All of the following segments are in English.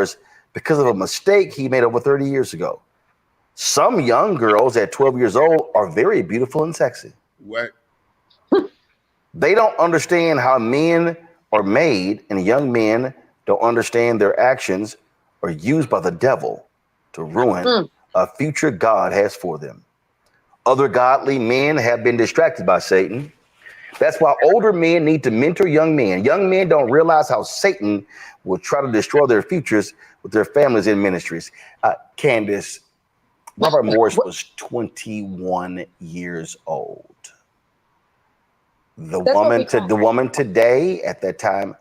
divorce because of a mistake he made over 30 years ago. Some young girls at 12 years old are very beautiful and sexy. What? They don't understand how men are made, and young men don't understand their actions are used by the devil to ruin a future God has for them. Other godly men have been distracted by Satan. That's why older men need to mentor young men. Young men don't realize how Satan will try to destroy their futures with their families and ministries. Candace, Robert Morris was 21 years old. The woman today at that time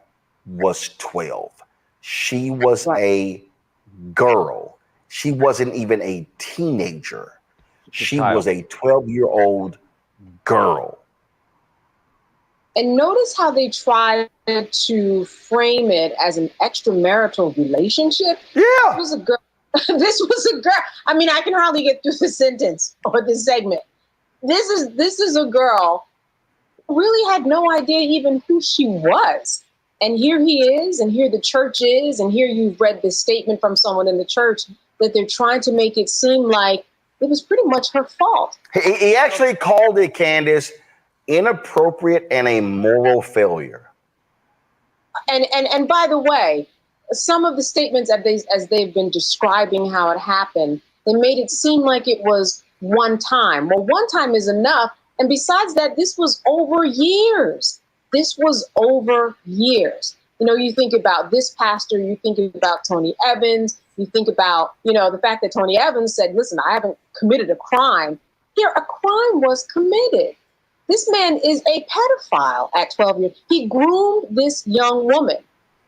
was 12. She was a girl. She wasn't even a teenager. She was a 12-year-old girl. And notice how they tried to frame it as an extramarital relationship. Yeah. This was a girl. This was a girl. I mean, I can hardly get through the sentence or this segment. This is a girl who really had no idea even who she was. And here he is, and here the church is, and here you've read this statement from someone in the church that they're trying to make it seem like it was pretty much her fault. He actually called it, Candace, inappropriate and a moral failure. And by the way, some of the statements as they've been describing how it happened, they made it seem like it was one time. Well, one time is enough. And besides that, this was over years. This was over years. You know, you think about this pastor, you think about Tony Evans, you think about, the fact that Tony Evans said, listen, I haven't committed a crime. Here, a crime was committed. This man is a pedophile at 12 years. He groomed this young woman,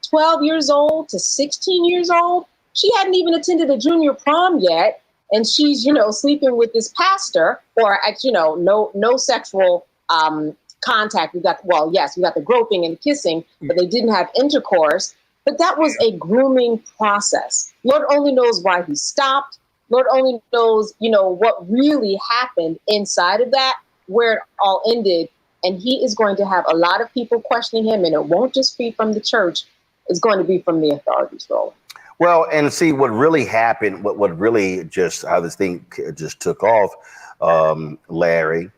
12 years old to 16 years old. She hadn't even attended a junior prom yet. And she's, sleeping with this pastor, or, no sexual contact. We got the groping and kissing, but they didn't have intercourse. But that was a grooming process. Lord only knows why he stopped. Lord only knows, what really happened inside of that, where it all ended. And he is going to have a lot of people questioning him, and it won't just be from the church. It's going to be from the authorities, Roland. Well, and see what really happened, what really just how this thing just took off, Larry,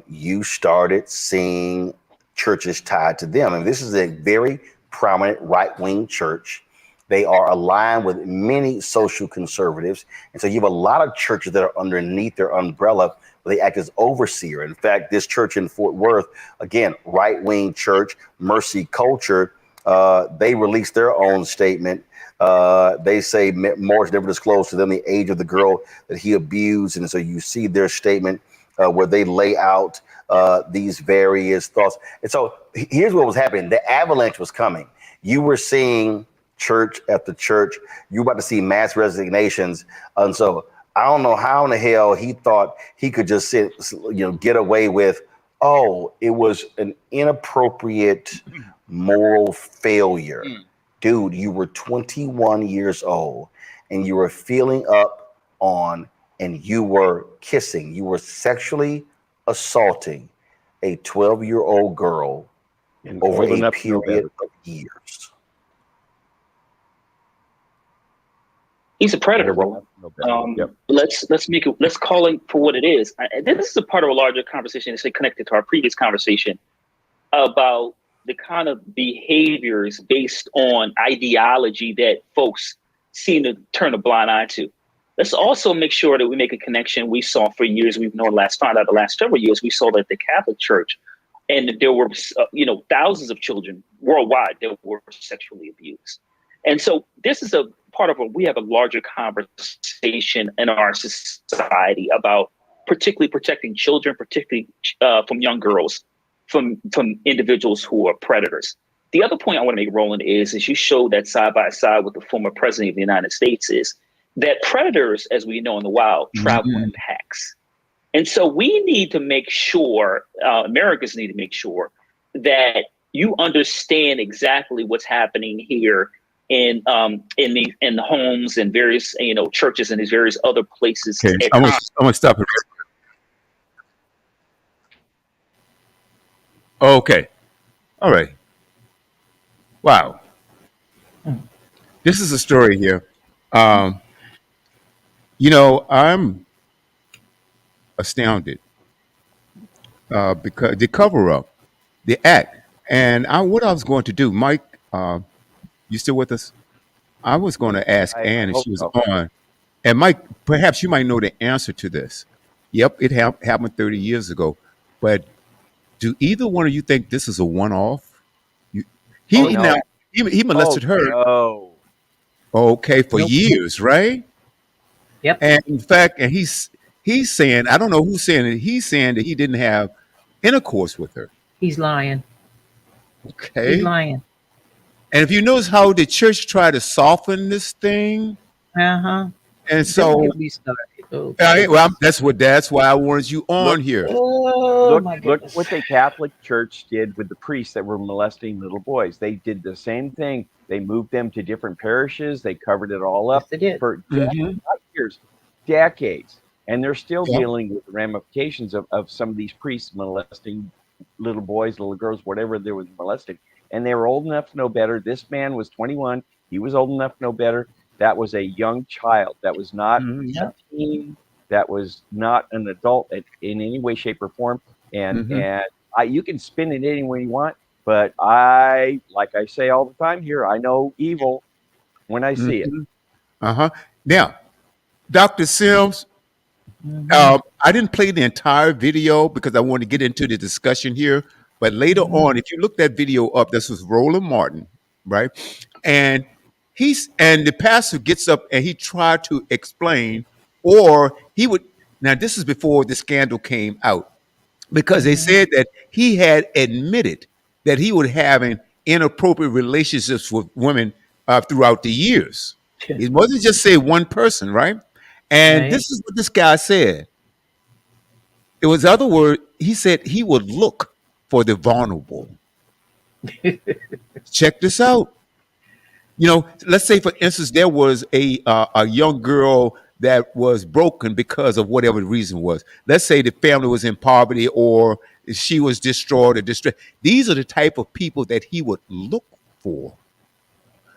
you started seeing churches tied to them. And this is a very prominent right-wing church. They are aligned with many social conservatives. And so you have a lot of churches that are underneath their umbrella where they act as overseer. In fact, this church in Fort Worth, again, right-wing church, Mercy Culture, they released their own statement. They say Morris never disclosed to them the age of the girl that he abused. And so you see their statement where they lay out these various thoughts. And so here's what was happening. The avalanche was coming. You were seeing church after church. You were about to see mass resignations. And so I don't know how in the hell he thought he could just get away with, it was an inappropriate moral failure. Dude, you were 21 years old and you were feeling up on and you were kissing. You were sexually assaulting a 12-year-old girl over a period of years. He's a predator, Roland. Let's call it for what it is. This is a part of a larger conversation that's connected to our previous conversation about the kind of behaviors based on ideology that folks seem to turn a blind eye to. Let's also make sure that we make a connection. We saw for years, the last several years, we saw that the Catholic Church, and there were, thousands of children worldwide that were sexually abused. And so this is a part of what we have a larger conversation in our society about particularly protecting children, particularly from young girls, from individuals who are predators. The other point I want to make, Roland, is you show that side by side with the former president of the United States is that predators, as we know in the wild, travel in packs. And so we need to make sure, Americans need to make sure that you understand exactly what's happening here in the homes and various churches and these various other places. Okay, I'm gonna stop it. Okay. All right. Wow. This is a story here. Um, I'm astounded because the cover up, the act, and what I was going to do, Mike. You still with us? I was going to ask I Ann if hope she was so. on, and Mike, perhaps you might know the answer to this. Yep, it happened 30 years ago, but do either one of you think this is a one-off? You, Oh he now no. he Oh molested her, no. okay, for Nope. years, right? Yep. And in fact, and he's saying, I don't know who's saying it. He's saying that he didn't have intercourse with her. He's lying. He's Okay, lying. and if you notice how the church tried to soften this thing, Uh-huh. and Don't so get me started. Oh goodness. that's why I wanted you on Look, here. Oh look, my look goodness. what the Catholic Church did with the priests that were molesting little boys. They did the same thing. They moved them to different parishes. They covered it all Yes, up they did. for Hmm. not years, decades. And they're still Yep. dealing with the ramifications of some of these priests molesting little boys, little girls, whatever they were molesting. And they were old enough to know better. This man was 21. He was old enough to know better. That was a young child. That was not a Yep. teen. That was not an adult in any way, shape, or form. And Hmm. and you can spin it any way you want, but like I say all the time here, I know evil when I see it. Hmm. Uh-huh. Now, Dr. Sims, Mm-hmm. I didn't play the entire video because I want to get into the discussion here. But later Mm-hmm. on, if you look that video up, this was Roland Martin, right? And the pastor gets up and he tried to explain, or he would. Now, this is before the scandal came out because they Mm-hmm. said that he had admitted that he was having inappropriate relationships with women throughout the years. It wasn't just say one person, right? And Right. this is what this guy said. It was other word. He said he would look for the vulnerable. Check this out. Let's say for instance there was a young girl that was broken because of whatever the reason was. Let's say the family was in poverty or she was destroyed or distressed. These are the type of people that he would look for.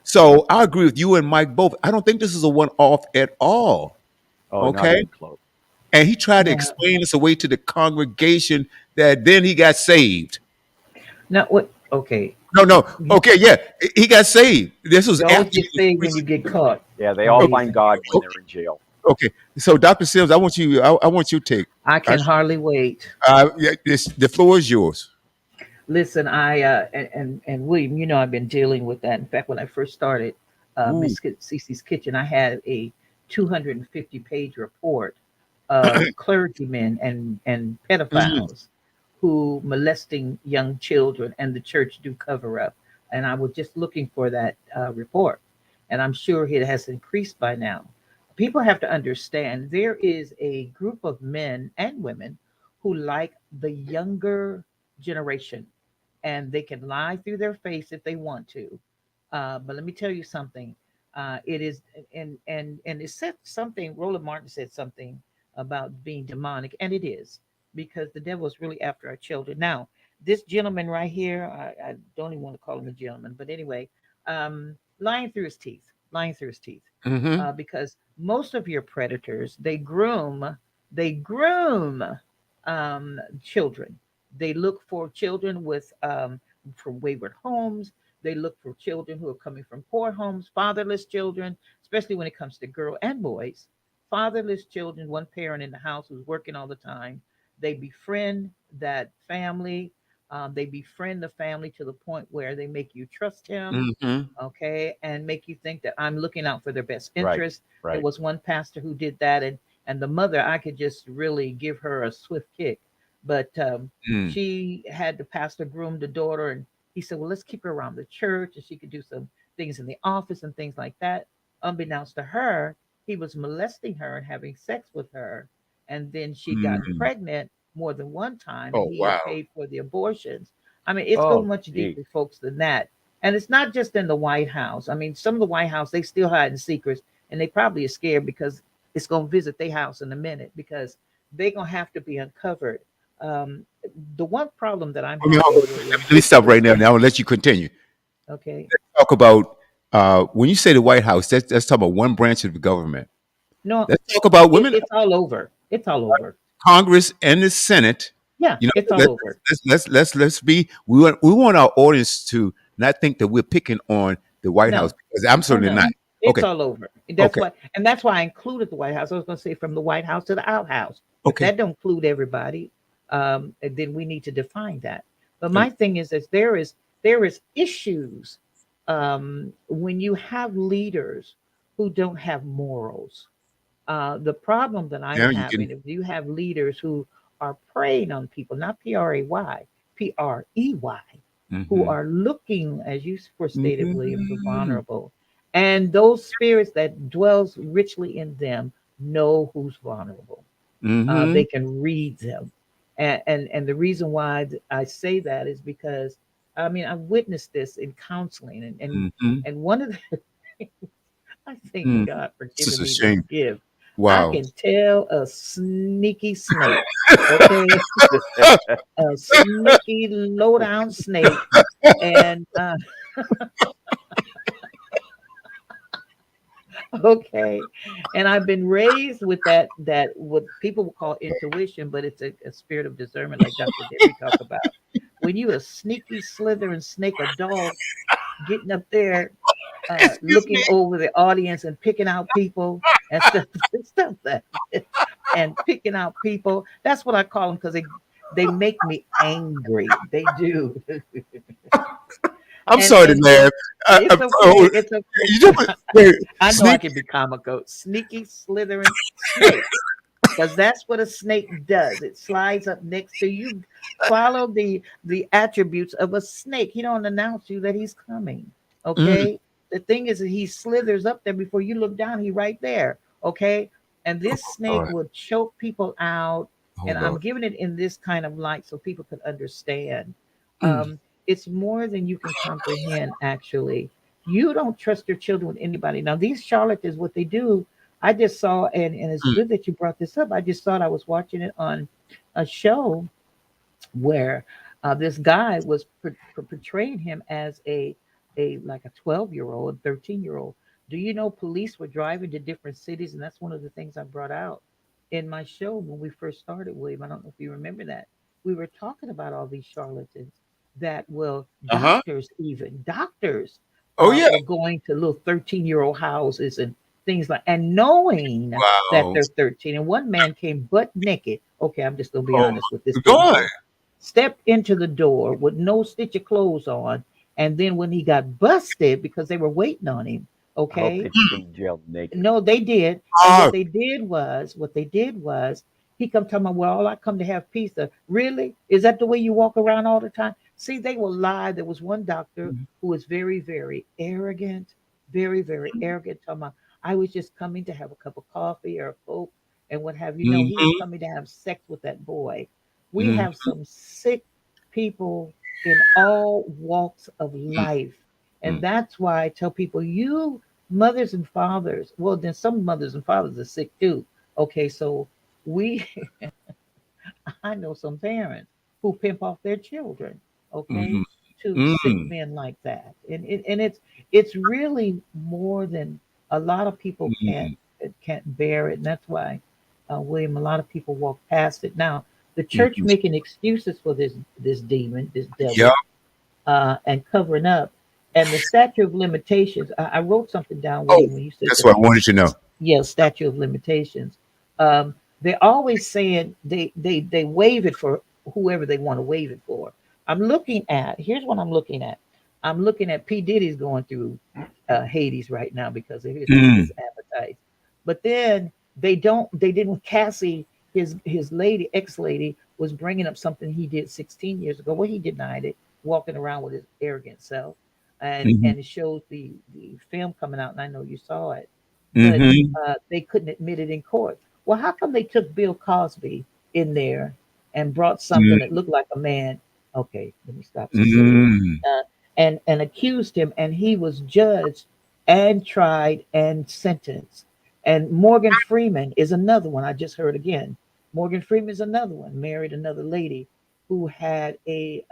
So I agree with you and Mike both. I don't think this is a one-off at all. Oh, not Okay. even close. And he tried to Now, explain this away to the congregation that then he got saved. now what? Okay. No, no. Okay, yeah. He got saved. This was You always after get he saved was when you get caught. Yeah, they all find Amazing. God when they're in jail. okay. So, Dr. Sims, I want you to take. I can hardly wait. Yeah, the floor is yours. Listen, I and William, I've been dealing with that. In fact, when I first started Ooh. Miss Cece's Kitchen, I had a 250-page report of clergymen and Mhm. pedophiles who molesting young children, and the church do cover up. And I was just looking for that report, and I'm sure it has increased by now. People have to understand there is a group of men and women who like the younger generation, and they can lie through their face if they want to. But let me tell you something. It is, and it said something. Roland Martin said something about being demonic, and it is, because the devil is really after our children. Now, this gentleman right here, I don't even want to call him a gentleman, but anyway, lying through his teeth, lying through his teeth, Mhm. because most of your predators they groom children. They look for children with from wayward homes. They look for children who are coming from poor homes, fatherless children, especially when it comes to girls and boys. Fatherless children, one parent in the house who's working all the time. They befriend that family. They befriend the family to the point where they make you trust him, Mhm. okay, and make you think that I'm looking out for their best Right, interest. There right. was one pastor who did that, and the mother, I could just really give her a swift kick, but Mm. she had the pastor groom the daughter, and he said, well, let's keep her around the church, and she could do some things in the office and things like that. Unbeknownst to her, he was molesting her and having sex with her, and then she got Mm. pregnant more than one time, and Oh he had wow. paid for the abortions. I mean, it's go Oh, much gee. deeper, folks, than that. And it's not just in the White House. I mean, some of the White House, they still hiding secrets, and they probably are scared because it's going to visit their house in a minute, because they're going to have to be uncovered. Um, the one problem that I'm Hold on, having, let William, me stop right is now. Now I'll let you continue. okay. Talk about when you say the White House, that's talking about one branch of the government. No, Let's talk about women, it's all over. It's all over. Congress and the Senate. Yeah, You know, it's all over. let's be. We want our audience to not think that we're picking on the White House No, because I'm oh certainly no, not. it's Okay, all over. okay, That's why I included the White House. I was going to say from the White House to the outhouse. If okay. that don't include everybody, then we need to define that. But my thing is, there is issues when you have leaders who don't have morals. The problem that I'm Now you can. having is you have leaders who are preying on people, not P-R-A-Y, P-R-E-Y, who Mm-hmm. are looking, as you stated, Williams, are Mm-hmm. vulnerable. And those spirits that dwells richly in them know who's vulnerable. Mm-hmm. They can read them. And the reason why I say that is because, I mean, I've witnessed this in counseling. Mm-hmm. And one of the, I thank Mm. God for It's just giving a me this shame. gift. I Wow. can tell a sneaky snake, okay? A sneaky, low down snake. And okay, and I've been raised with that what people will call intuition, but it's a spirit of discernment, like Dr. Debbie talk about. When you a sneaky slithering snake, a dog getting up there, Excuse me. looking over the audience and picking out people and stuff, stuff that, and picking out people. That's what I call them because they make me angry. They do, I'm and sorry to and laugh. it's okay. Oh, It's you just, okay. wait, I know I sneak. can be comical. Sneaky slithering snake. Because that's what a snake does. It slides up next to you. Follow the attributes of a snake. He don't announce you that he's coming. Mm, Okay. The thing is that he slithers up there before you look down. He right there. Okay. And this snake Lord. will choke people out. Oh And I'm Lord. giving it in this kind of light so people can understand. Mm, It's more than you can comprehend. Actually, you don't trust your children with anybody. Now these charlatans, what they do, I just saw, and it's mm, good that you brought this up. I just thought I was watching it on a show where this guy was portraying him as a like a 12-year-old, 13-year-old. Do you know police were driving to different cities, and that's one of the things I brought out in my show when we first started, William. I don't know if you remember that. We were talking about all these charlatans that will uh-huh. even doctors Oh yeah. were going to little 13-year-old houses and things like, and knowing that Wow. they're 13. And one man came butt naked. Okay, I'm just gonna be Oh, honest with this go little on. boy. Stepped into the door with no stitch of clothes on, and then when he got busted because they were waiting on him, I hope they okay, took him to jail naked. no, they did. And Ah, what they did was he come telling me, well, all I come to have pizza. Really? Is that the way you walk around all the time? See, they will lie. There was one doctor who was very, very arrogant, very, very arrogant, talking about, I was just coming to have a cup of coffee or a Coke and what have you. No, he was mm-hmm, coming to have sex with that boy. We mm-hmm, have some sick people in all walks of life. And mm-hmm. that's why I tell people, you mothers and fathers, well, then some mothers and fathers are sick too. Okay, so we, I know some parents who pimp off their children, okay, to sick Mm-hmm. men like that. And it's really more than a lot of people Mm-hmm. can't bear it. And that's why, William, a lot of people walk past it. Now, the church Mm-hmm. making excuses for this demon, this Yep. devil, and covering up. And the statute of limitations, I wrote something down, Oh, William, when you said that's that. what I wanted to know. Yeah, statute of limitations. They're always saying they waive it for whoever they want to waive it for. I'm looking at, here's what I'm looking at. I'm looking at P Diddy's going through Hades right now because of his Mm, appetite. But then they didn't. Cassie, his lady, ex lady, was bringing up something he did 16 years ago. Well, he denied it, walking around with his arrogant self, mm-hmm, and it shows the film coming out, and I know you saw it, but mm-hmm, they couldn't admit it in court. Well, how come they took Bill Cosby in there and brought something that looked like a man? Okay, let me stop saying it. mm-hmm, And accused him, and he was judged and tried and sentenced. And Morgan Freeman is another one. I just heard again. Morgan Freeman is another one. Married another lady who had a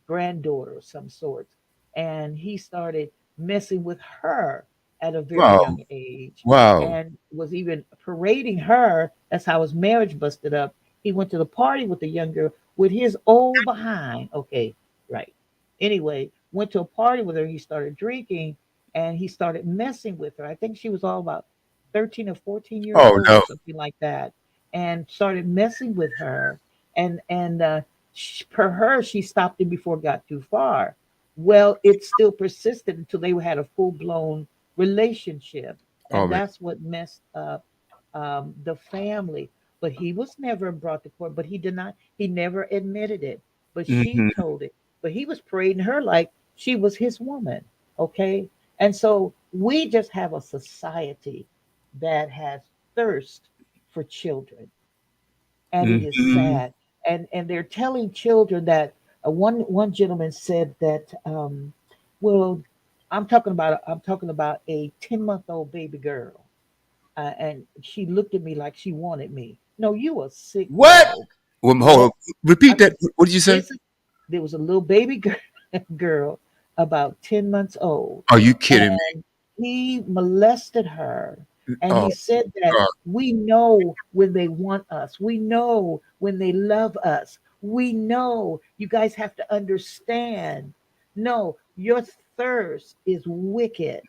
granddaughter of some sort, and he started messing with her at a very Wow. young age, Wow. and was even parading her. That's how his marriage busted up. He went to the party with the young girl with his old behind. Okay, right. Anyway, went to a party with her. He started drinking and he started messing with her. I think she was all about 13 or 14 years Oh old no. or something like that, and started messing with her. And per her, she stopped him before it got too far. Well, it still persisted until they had a full blown relationship, Oh and man. that's what messed up the family. But he was never brought to court. But he did not. He never admitted it. But she Hmm. told it. But he was parading her like she was his woman. Okay, and so we just have a society that has thirst for children, and it is Hmm. sad. And they're telling children that one gentleman said that well, I'm talking about a 10-month-old baby girl, and she looked at me like she wanted me. No, you a sick What? dog. Well, hold Yes, on. Repeat I that. said What did you say? this is. There was a little baby girl about 10 months old, Are you kidding me? and he molested her. And Oh he said that God. we know when they want us, we know when they love us, we know. You guys have to understand. No, your thirst is wicked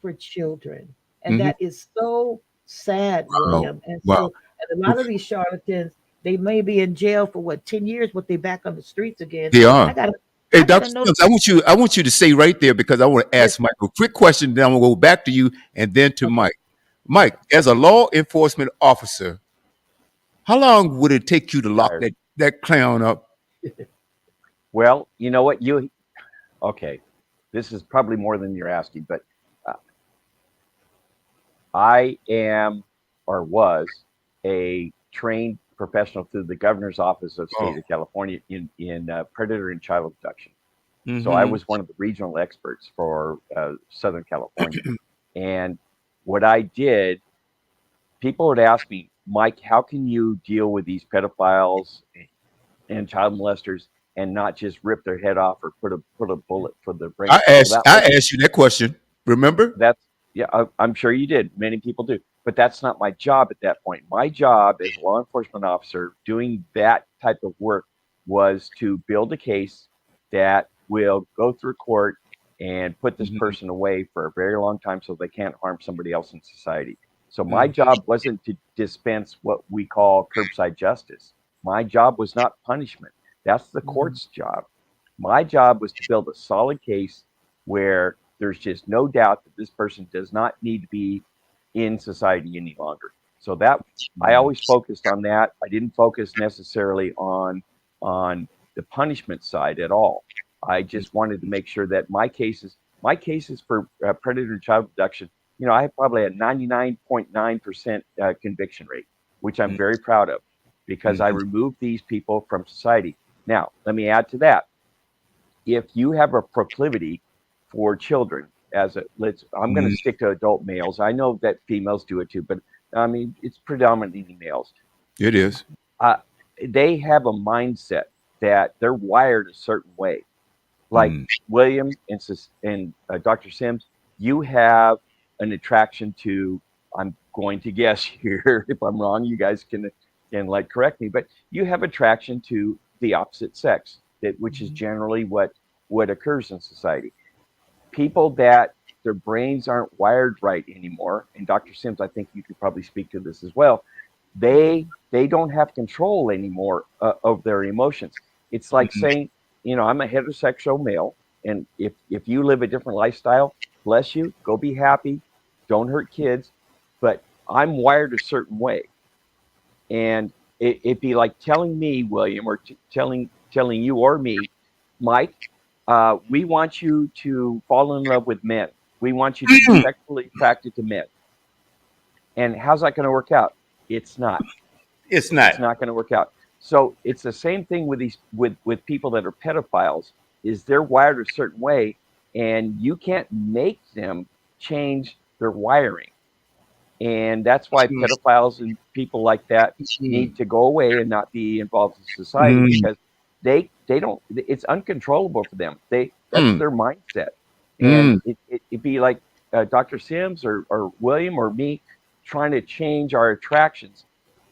for children. And Hmm. that is so sad, Wow. William. And Wow. so, and a lot of these charlatans, they may be in jail for what, 10 years, but they back on the streets again. They I are. gotta Hey, I gotta Dr. know. Sims, I want you to stay right there because I want to Yes, ask Mike a quick question, then I'm gonna go back to you and then to okay. Mike. Mike, as a law enforcement officer, how long would it take you to lock Tired. that clown up? Well, you know what? Okay. This is probably more than you're asking, but uh, I am or was a trained professional through the governor's office of Oh. state of California in predator and child abduction. So I Hmm. was one of the regional experts for Southern California. And what I did, people would ask me, Mike, how can you deal with these pedophiles and child molesters and not just rip their head off or put a bullet for their brain? I Well, asked I asked you that question. Remember? that's yeah, I'm sure you did. Many people do, but that's not my job at that point. My job as a law enforcement officer doing that type of work was to build a case that will go through court and put this Hmm. person away for a very long time so they can't harm somebody else in society. So my Hmm. job wasn't to dispense what we call curbside justice. My job was not punishment. That's the Mhm. court's job. My job was to build a solid case where there's just no doubt that this person does not need to be in society any longer. So that I always focused on that. I didn't focus necessarily on the punishment side at all. I just wanted to make sure that my cases for predator and child abduction, I have probably a 99.9% conviction rate, which I'm very proud of because I Hmm. removed these people from society. Now, let me add to that. If you have a proclivity for children, I'm going to stick to adult males. I know that females do it too, but I mean, it's predominantly males. It is. Uh, they have a mindset that they're wired a certain way. Like Mm. William and Dr. Sims, you have an attraction to. I'm going to guess here. If I'm wrong, you guys can like correct me. But you have attraction to the opposite sex, which is Mhm. generally what occurs in society. People that their brains aren't wired right anymore, and Dr. Sims, I think you could probably speak to this as well. They don't have control anymore of their emotions. It's like Mhm. saying, I'm a heterosexual male, and if you live a different lifestyle, bless you, go be happy, don't hurt kids, but I'm wired a certain way, and it'd be like telling me, William, or telling you or me, Mike, we want you to fall in love with men. We want you to be sexually attracted to men. And how's that going to work out? It's not. It's It's not. not going to work out. So it's the same thing with these with people that are pedophiles. Is they're wired a certain way, and you can't make them change their wiring. And that's why pedophiles and people like that need to go away and not be involved in society Mm. because they don't. It's uncontrollable for them. That's Mm. their mindset, And Mm. it'd be like Dr. Sims or William or me trying to change our attractions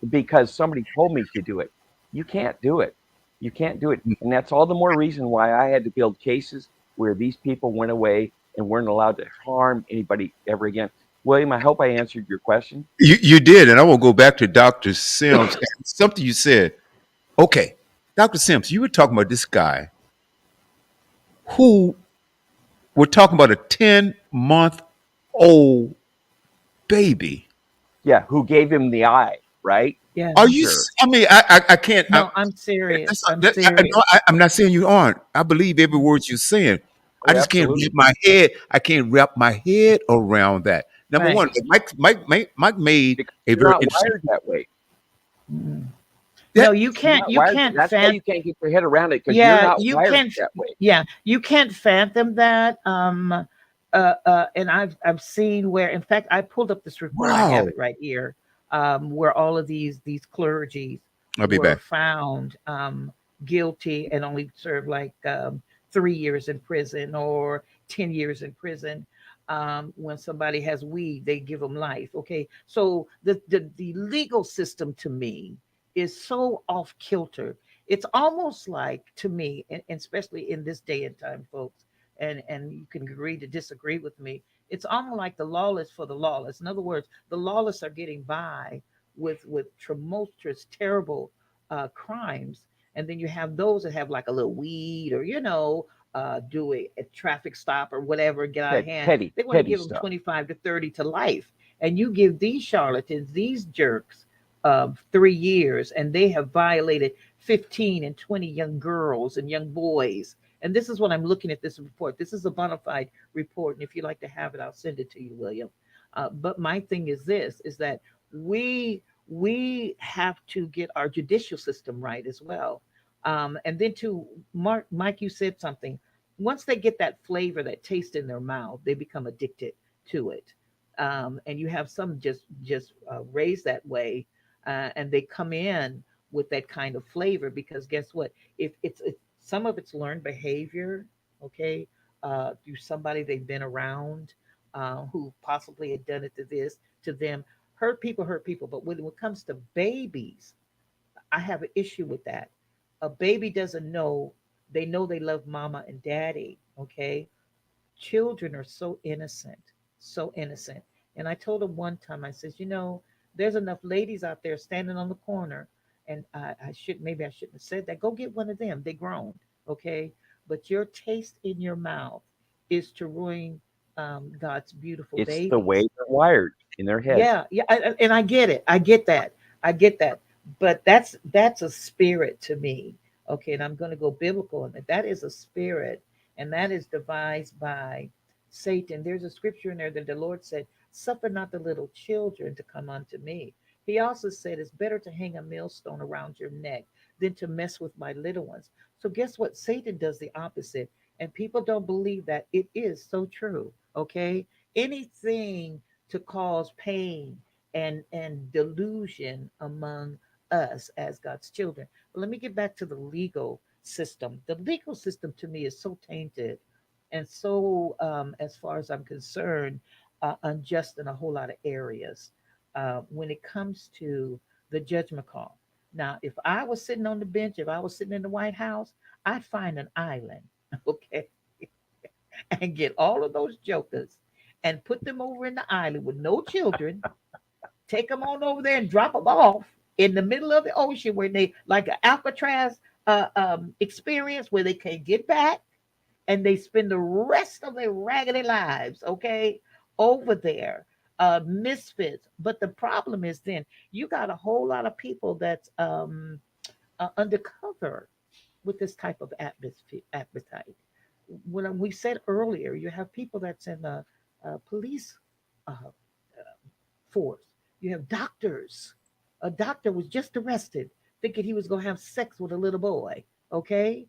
because somebody told me to do it. You can't do it. You can't do it. And that's all the more reason why I had to build cases where these people went away and weren't allowed to harm anybody ever again. William, I hope I answered your question. You did, and I will go back to Dr. Sims. Something you said. Okay, Dr. Sims, you were talking about this guy who we're talking about a 10-month-old baby. Yeah, who gave him the eye, right? Yeah. Are you? Sure. I mean, I can't. No, I'm serious. I'm No, serious. I'm not saying you aren't. I believe every word you're saying. I Oh, just can't wrap absolutely. my head. I can't wrap my head around that. Number Right. one, Mike made Because a you're very not interesting. wired that way. Mm. No, That you You're can't. not You wired. can't That's why fan. you can't get your head around it because you're Yeah, not you wired can't. that way. Yeah, you can't fathom that. And I've seen where, in fact, I pulled up this report. I have wow. it right here. Where all of these clergies I'll be were back. found guilty and only served like 3 years in prison or 10 years in prison. When somebody has weed, they give them life. Okay, so the legal system to me is so off kilter. It's almost like to me, and especially in this day and time, folks, and you can agree to disagree with me. It's almost like the lawless for the lawless. In other words, the lawless are getting by with tumultuous, terrible crimes, and then you have those that have like a little weed or do a traffic stop or whatever, get out of hand. They want to Petty give them stuff. 25 to 30 to life, and you give these charlatans, these jerks, 3 years, and they have violated 15 and 20 young girls and young boys. And this is what I'm looking at this report. This is a bona fide report. And if you'd like to have it, I'll send it to you, William. But my thing is this is that we have to get our judicial system right as well. And then to Mike, you said something. Once they get that flavor, that taste in their mouth, they become addicted to it. And you have some just raised that way, and they come in with that kind of flavor because guess what? If it's some of it's learned behavior, okay, through somebody they've been around, who possibly had done it to them. Hurt people. But when it comes to babies, I have an issue with that. A baby doesn't know. They know they love mama and daddy, okay? Children are so innocent, so innocent. And I told him one time, I says, there's enough ladies out there standing on the corner, and I should maybe I shouldn't have said that. Go get one of them. They grown, okay? But your taste in your mouth is to ruin God's beautiful It's the way babies. they're wired in their heads. Yeah, yeah, and I get it. I get that. I get that. But that's a spirit to me. Okay, and I'm going to go biblical in it. That is a spirit, and that is devised by Satan. There's a scripture in there that the Lord said, "Suffer not the little children to come unto me." He also said, "It's better to hang a millstone around your neck than to mess with my little ones." So guess what? Satan does the opposite, and people don't believe that it is so true. Okay, anything to cause pain and delusion among us as God's children. But let me get back to the legal system. The legal system to me is so tainted and so, as far as I'm concerned, unjust in a whole lot of areas when it comes to the judgment call. Now, if I was sitting on the bench, if I was sitting in the White House, I'd find an island, okay, and get all of those jokers and put them over in the island with no children, take them on over there and drop them off in the middle of the ocean where they like an Alcatraz experience where they can't get back and they spend the rest of their raggedy lives, okay, over there, misfits. But the problem is then you got a whole lot of people that's undercover with this type of appetite. When we said earlier, you have people that's in the police uh, force. You have doctors. A doctor was just arrested thinking he was going to have sex with a little boy. Okay.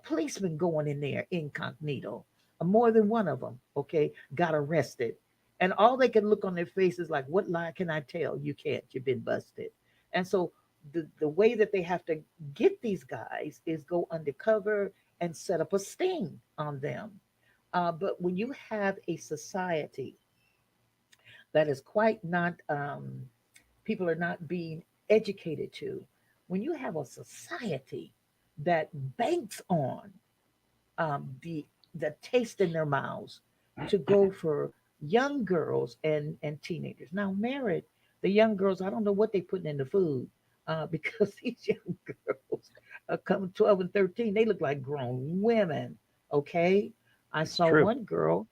Policemen going in there incognito. More than one of them, okay, got arrested. And all they can look on their faces like, what lie can I tell? You can't. You've been busted. And so the way that they have to get these guys is go undercover and set up a sting on them. But when you have a society that is quite not, people are not being educated to, when you have a society that banks on the taste in their mouths to go for young girls and teenagers. Now, married, the young girls, I don't know what they putting in the food because these young girls are coming 12 and 13. They look like grown women. Okay. I It's saw true. one girl,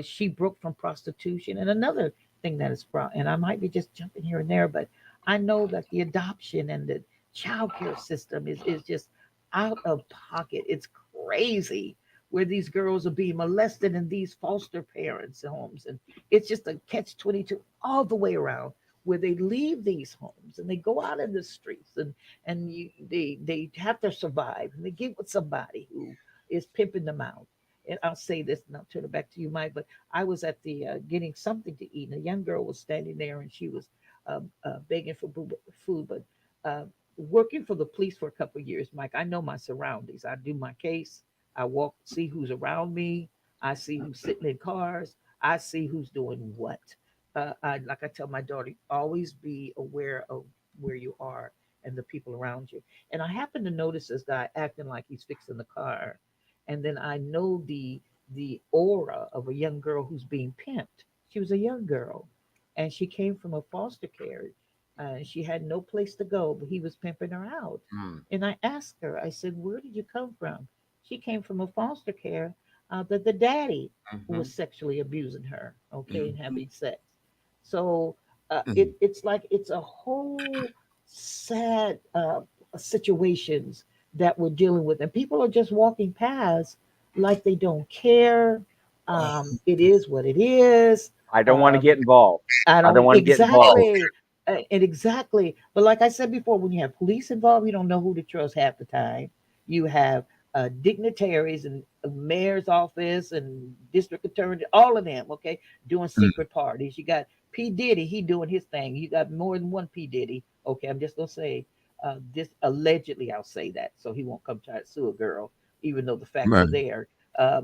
she broke from prostitution. And another thing that is brought, and I might be just jumping here and there, but I know that the adoption and the child care system is just out of pocket. It's crazy where these girls are being molested in these foster parents' homes. And it's just a catch 22 all the way around where they leave these homes and they go out in the streets and they have to survive and they get with somebody who is pimping them out. And I'll say this and I'll turn it back to you, Mike. But I was at the getting something to eat, and a young girl was standing there and she was begging for food, but uh, working for the police for a couple of years, Mike, I know my surroundings. I do my case. I walk, see who's around me. I see who's sitting in cars. I see who's doing what. Like I tell my daughter, always be aware of where you are and the people around you. And I happen to notice this guy acting like he's fixing the car, and then I know the aura of a young girl who's being pimped. She was a young girl, and she came from a foster care. She had no place to go, but he was pimping her out. Mm. And I asked her, I said, "Where did you come from?" She came from a foster care that the daddy Mhm. was sexually abusing her, okay, and Mhm. having sex. So Mhm. it's like it's a whole sad situations that we're dealing with, and people are just walking past like they don't care. It is what it is. I don't want to Um, get involved. I I don't don't want to get involved. exactly, and exactly. But like I said before, when you have police involved, you don't know who to trust half the time. You have dignitaries and mayor's office and district attorney, all of them, okay, doing Mm. secret parties. You got P Diddy, he doing his thing. You got more than one P Diddy. Okay, I'm just gonna say this allegedly. I'll say that so he won't come try to sue a girl, even though the facts are Right. there.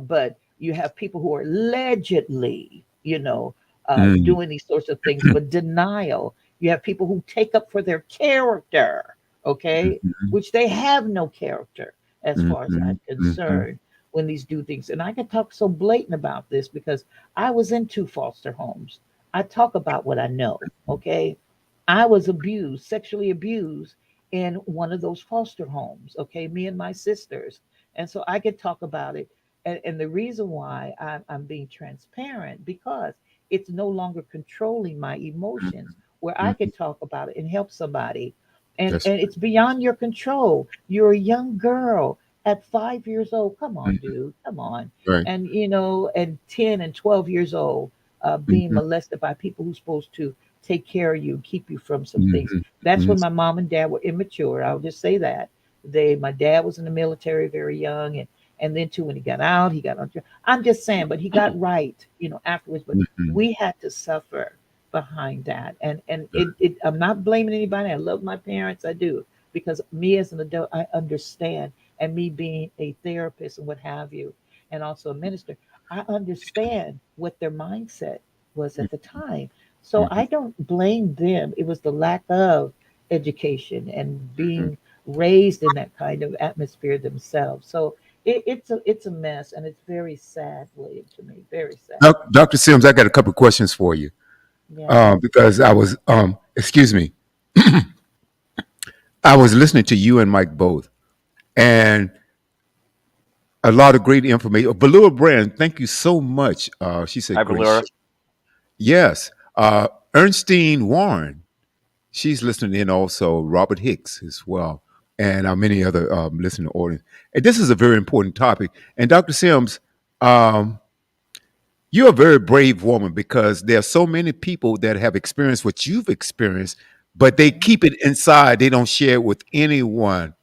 But you have people who are allegedly, Mm. doing these sorts of things, but denial. You have people who take up for their character, okay, Mhm. which they have no character as far as Mhm. I'm Mhm. concerned when these do things. And I can talk so blatant about this because I was in two foster homes. I talk about what I know, okay? I was abused, sexually abused in one of those foster homes, okay? Me and my sisters. And so I could talk about it. And the reason why I'm being transparent, because it's no longer controlling my emotions, where I Mhm. could talk about it and help somebody. And, That's and it's beyond your control. You're a young girl at 5 years old. Come on, mhm. dude. Come on. Right. And, and 10 and 12 years old, being Mhm. molested by people who's supposed to take care of you and keep you from some things. Mhm. That's Mhm. when my mom and dad were immature. I'll just say that. My dad was in the military very young, and then too when he got out, he got on. I'm just saying, but he got right, afterwards. But Mhm. we had to suffer behind that, and I'm not blaming anybody. I love my parents, I do, because me as an adult, I understand, and me being a therapist and what have you, and also a minister, I understand what their mindset was at the time. So Mhm. I don't blame them. It was the lack of education and Mhm. being raised in that kind of atmosphere themselves. So it's a mess, and it's very sad, William, to me. Very sad. Dr. Sims, I got a couple of questions for you Yes. because excuse me, I was listening to you and Mike both, and a lot of great information. Valua Brand, thank you so much. She said, Hi, "Great." Valera. Yes. Ernestine Warren, she's listening in also. Robert Hicks as well, and many other listening audience. And this is a very important topic. And Dr. Sims, um, you're a very brave woman because there are so many people that have experienced what you've experienced, but they Mhm. keep it inside. They don't share it with anyone.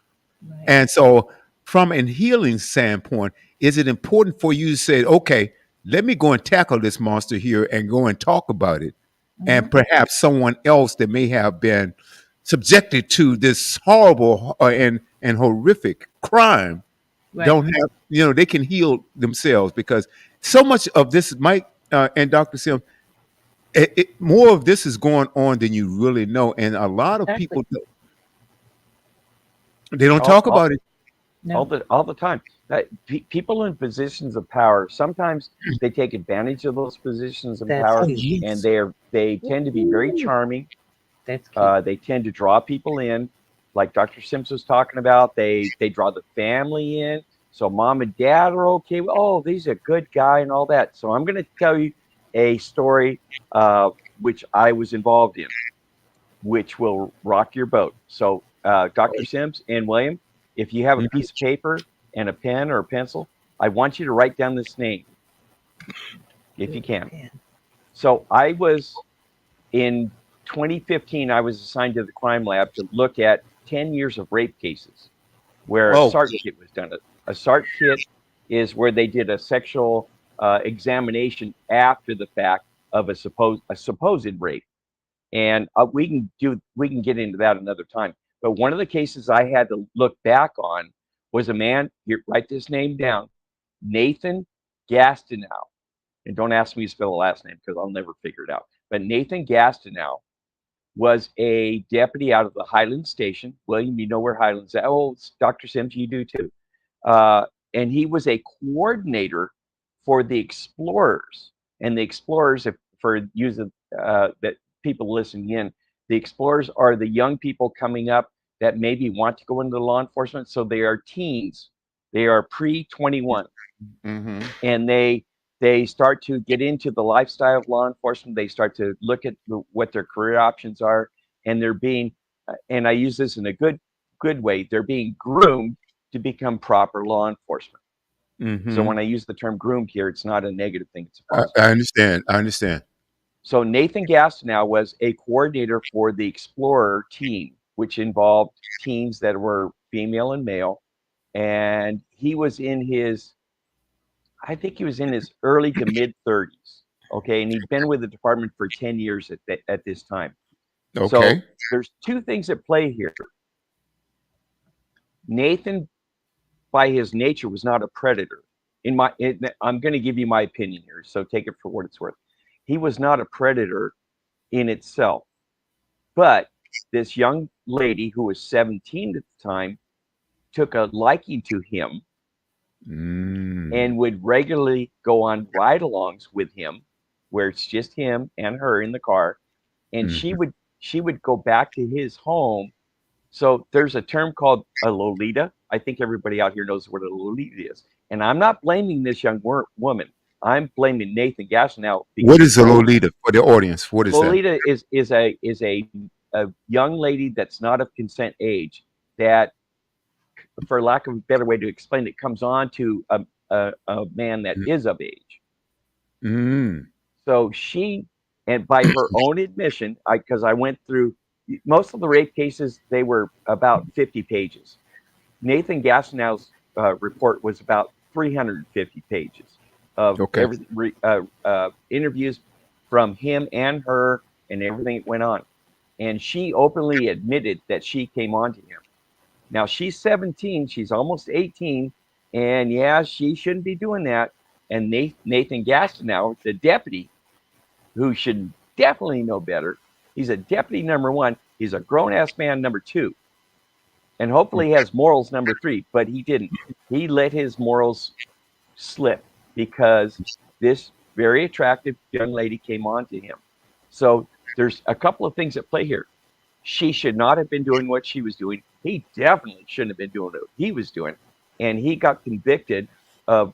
Right. And so, from a healing standpoint, is it important for you to say, okay, let me go and tackle this monster here and go and talk about it? And Hmm. perhaps someone else that may have been subjected to this horrible and horrific crime Right. don't have, they can heal themselves because so much of this, Mike and Dr. Sim, more of this is going on than you really know, and a lot of people they don't talk about it. all the time. That people in positions of power, sometimes they take advantage of those positions of power, and they tend to be very charming. They tend to draw people in, like Dr. Sims was talking about. They draw the family in, so mom and dad are okay. Oh, he's a good guy and all that. So I'm going to tell you a story which I was involved in, which will rock your boat. So Dr. Sims and William, if you have a piece of paper and a pen or a pencil, I want you to write down this name, if you can. So I was in 2015, I was assigned to the crime lab to look at 10 years of rape cases where a SART kit was done. A SART kit is where they did a sexual examination after the fact of a supposed rape. And we can get into that another time. But one of the cases I had to look back on was a man, here, write this name down, Nathan Gastineau. And don't ask me to spell the last name because I'll never figure it out. But Nathan Gastineau was a deputy out of the Highland Station. William, you know where Highland's at. Oh, Dr. Sims, you do too. And he was a coordinator for the Explorers. And the Explorers, for using that people listening in, the Explorers are the young people coming up that maybe want to go into law enforcement. So they are teens. They are pre-21. And they start to get into the lifestyle of law enforcement. They start to look at what their career options are, and they're being, and I use this in a good way, they're being groomed to become proper law enforcement. So when I use the term groomed here, it's not a negative thing. It's a positive. I understand. So Nathan Gastineau was a coordinator for the Explorer team, which involved teams that were female and male. And he was I think he was in his early to mid 30s. Okay. And he'd been with the department for 10 years at this time. Okay. So there's two things at play here. Nathan, by his nature, was not a predator. I'm going to give you my opinion here, so take it for what it's worth. He was not a predator in itself. But this young lady who was 17 at the time took a liking to him and would regularly go on ride-alongs with him, where it's just him and her in the car, and she would go back to his home. So there's a term called a Lolita. I think everybody out here knows what a Lolita is, and I'm not blaming this young woman. I'm blaming Nathan Gastineau. What is a Lolita for the audience? What is Lolita that? is a young lady that's not of consent age that, for lack of a better way to explain it, comes on to a man that is of age. So she, and by her own admission, because I went through most of the rape cases, they were about 50 pages. Nathan Gastineau's report was about 350 pages of interviews from him and her and everything that went on. And she openly admitted that she came on to him. Now she's 17, she's almost 18, and yeah, she shouldn't be doing that. And Nathan Gastineau, the deputy, who should definitely know better, he's a deputy number 1, he's a grown-ass man number 2, and hopefully he has morals number 3, but he didn't. He let his morals slip because this very attractive young lady came on to him. So there's a couple of things at play here. She should not have been doing what she was doing. He definitely shouldn't have been doing what he was doing. And he got convicted of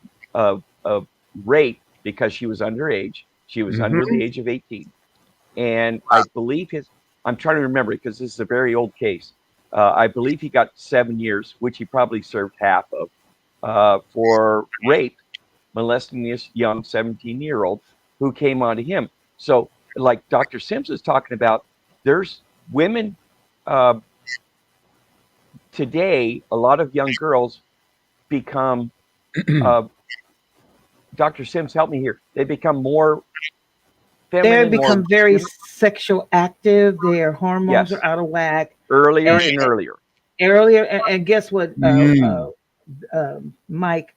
rape because she was underage. She was under the age of 18. And I believe I'm trying to remember it because this is a very old case. I believe he got 7 years, which he probably served half of, for rape, molesting this young 17-year-old who came onto him. So like Dr. Sims is talking about, there's women today, a lot of young girls become, Dr. Sims, help me here. They become more feminine. They become very sexual active. Their hormones are out of whack. Earlier and earlier. And guess what, Mike?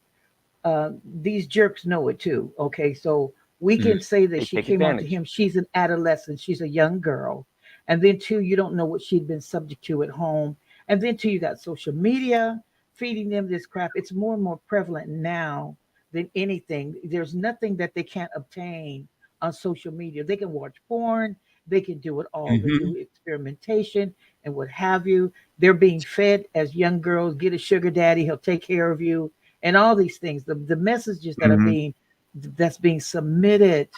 these jerks know it too. Okay, so we Mm. can say that They she take came on to advantage. him. She's an adolescent. She's a young girl, and then two, you don't know what she'd been subject to at home, and then two, you got social media feeding them this crap. It's more and more prevalent now than anything. There's nothing that they can't obtain on social media. They can watch porn. They can do it all. They Hmm. do experimentation and what have you. They're being fed as young girls. Get a sugar daddy. He'll take care of you and all these things. The messages that are Hmm. being that's being submitted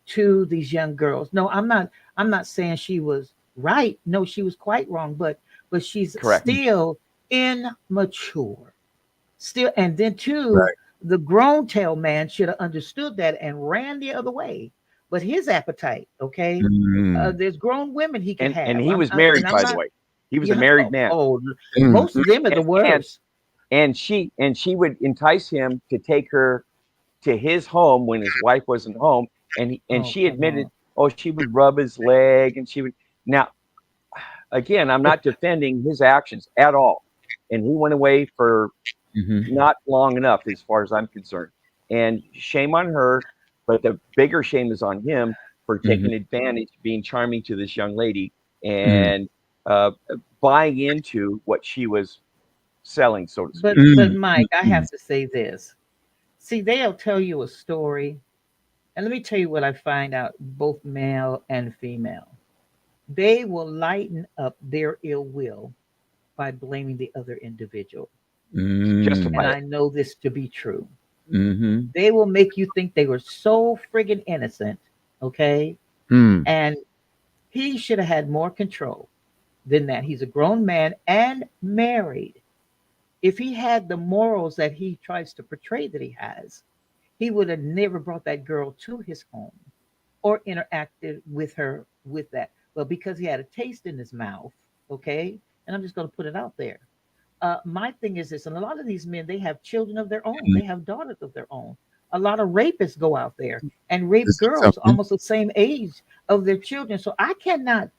to these young girls. No, I'm not saying she was right. No, she was quite wrong, but she's Correct. still immature. Still, and then two, Right. the grown tail man should have understood that and ran the other way. But his appetite, okay, Mm. there's grown women he could And have. he was And married, I'm by the not, way. He was a yeah. married man. Mm. Most of them are the And worst. she would entice him to take her to his home when his wife wasn't home, and Oh, she come admitted, on. oh, she would rub his leg, and she would. Now, again, I'm not defending his actions at all, and he went away for Hmm. not long enough, as far as I'm concerned. And shame on her, but the bigger shame is on him for Hmm. taking advantage, being charming to this young lady, Mm. and uh, buying into what she was selling, so to speak. But Mm. Mike, I Mm. have to say this. See, they'll tell you a story, and let me tell you what I find out, both male and female. They will lighten up their ill will by blaming the other individual. And Justify Mm. it. I know this to be true. Hmm. They will make you think they were so friggin' innocent, okay? Mm. And he should have had more control than that. He's a grown man and married. If he had the morals that he tries to portray that he has, he would have never brought that girl to his home or interacted with her with that. But because he had a taste in his mouth, okay, and I'm just going to put it out there. My thing is this, and a lot of these men, they have children of their own, they have daughters of their own. A lot of rapists go out there and rape This is girls something. almost the same age of their children. So I cannot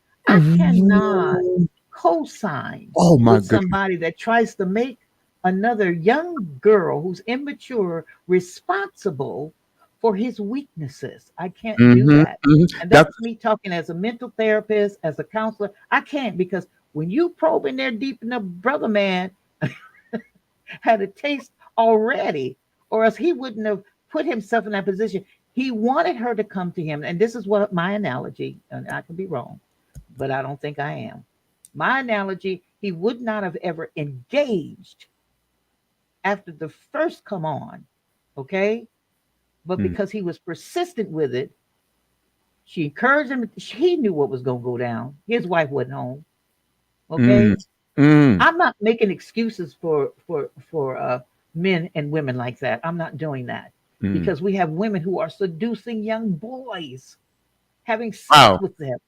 co-sign Oh my with God. somebody that tries to make another young girl who's immature responsible for his weaknesses. I can't do Hmm. that. Hmm. And That, that's me talking as a mental therapist, as a counselor. I can't, because when you probe in there deep enough, brother man had a taste already, or else he wouldn't have put himself in that position. He wanted her to come to him. And this is what my analogy, and I could be wrong, but I don't think I am. My analogy, he would not have ever engaged after the first come on, okay? But mm. because he was persistent with it, she encouraged him. He knew what was going to go down. His wife wasn't home, Mm. okay? Mm. I'm not making excuses for men and women like that. I'm not doing that, Mm. because we have women who are seducing young boys, having sex Wow. with them.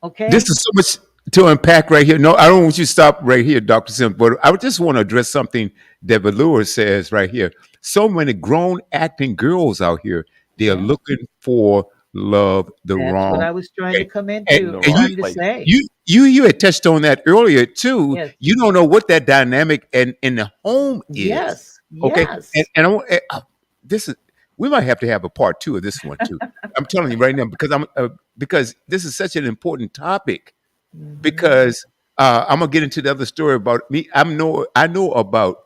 This Okay. is so much to unpack right here. No, I don't want you to stop right here, Dr. Sim, but I just want to address something that Valua says right here. So many grown acting girls out here, they are Yeah, looking for love the that's what wrong I was trying to way. come And, In into, the and wrong trying you, to place. say. you had touched on that earlier too. Yes, You don't know what that dynamic and in the home is. yes, Okay. And, yes. and I want this is we might have to have a part two of this one too. I'm telling you right now because this is such an important topic Hmm. because I'm gonna get into the other story about me. I know about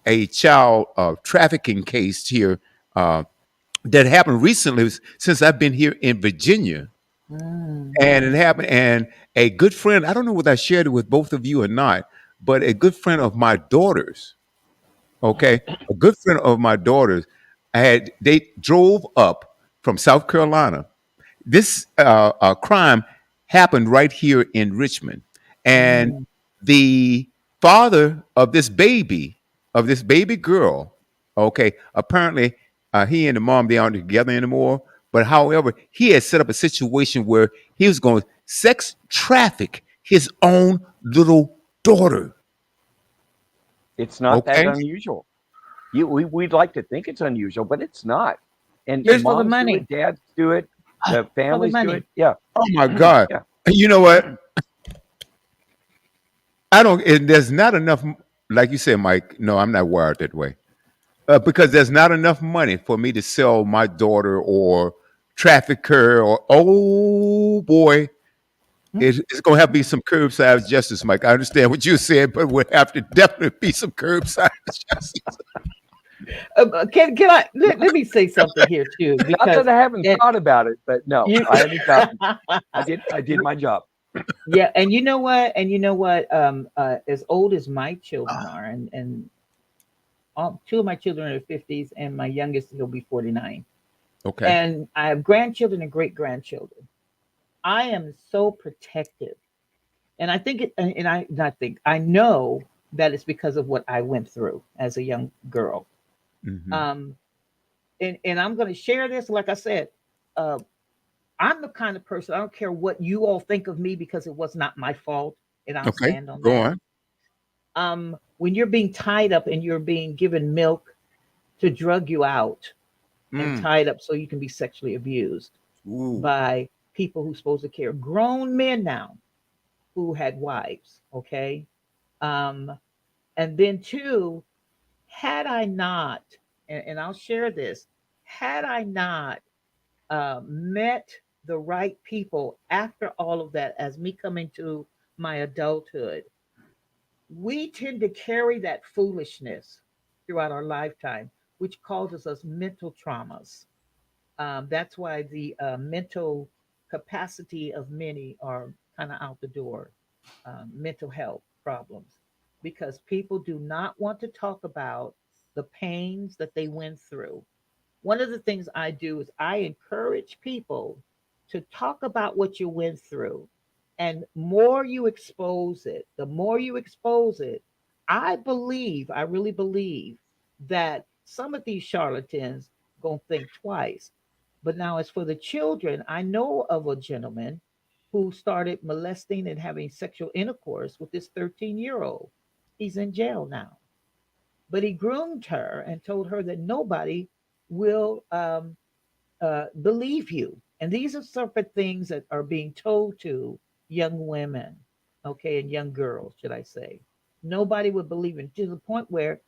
a child trafficking case here that happened recently since I've been here in Virginia, Mm. and it happened. And a good friend, I don't know whether I shared it with both of you or not, but a good friend of my daughter's, okay, a good friend of my daughter's, they drove up from South Carolina. This crime happened right here in Richmond, and Mm. the father of this baby girl, okay, apparently he and the mom, they aren't together anymore. But however, he had set up a situation where he was going to sex traffic his own little daughter. It's not that Okay, unusual. We'd like to think it's unusual, but it's not. And Just for the moms do money. it, dads do it, the For the families do money. it. Yeah, oh my God, yeah. you know what? I don't. And there's not enough, like you said, Mike. No, I'm not wired that way. because there's not enough money for me to sell my daughter or traffic her or oh boy, it's going to have to be some curbside justice, Mike. I understand what you said, but would have to definitely be some curbside justice. Can I let me say something here too, Not because that I haven't that thought about it, but no, you I haven't gotten. I did my job. yeah, and you know what, as old as my children are, and two of my children are in their 50s, and my youngest will be 49, Okay. and I have grandchildren and great grandchildren. I am so protective, and I think it, and I not think I know that it's because of what I went through as a young girl. Hmm. Um, and I'm going to share this. Like I said, uh, I'm the kind of person, I don't care what you all think of me because it was not my fault, and I'll Okay. stand on Go that. on. When you're being tied up and you're being given milk to drug you out and Mm. tied up so you can be sexually abused Ooh. by people who's supposed to care, grown men now who had wives, okay? Um, and then, two, had I not, and I'll share this, had I not met the right people after all of that, as me coming to my adulthood, we tend to carry that foolishness throughout our lifetime, which causes us mental traumas. That's why the mental capacity of many are kind of out the door, mental health problems, because people do not want to talk about the pains that they went through. One of the things I do is I encourage people to talk about what you went through. And more you expose it, the more you expose it, I believe, I really believe that some of these charlatans gonna think twice. But now as for the children, I know of a gentleman who started molesting and having sexual intercourse with this 13-year-old. He's in jail now, but he groomed her and told her that nobody will believe you. And these are sort of things that are being told to young women, okay, and young girls, should I say. Nobody would believe it, to the point where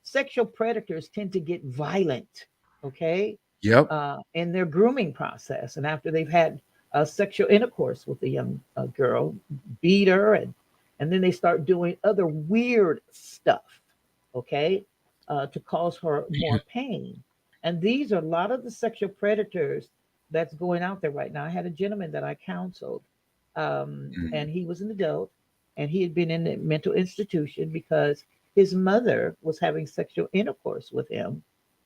sexual predators tend to get violent, okay, Yep. in their grooming process. And after they've had sexual intercourse with a young girl, beat her, and then they start doing other weird stuff, okay, to cause her more pain. And these are a lot of the sexual predators that's going out there right now. I had a gentleman that I counseled, Mm. and he was an adult, and he had been in a mental institution because his mother was having sexual intercourse with him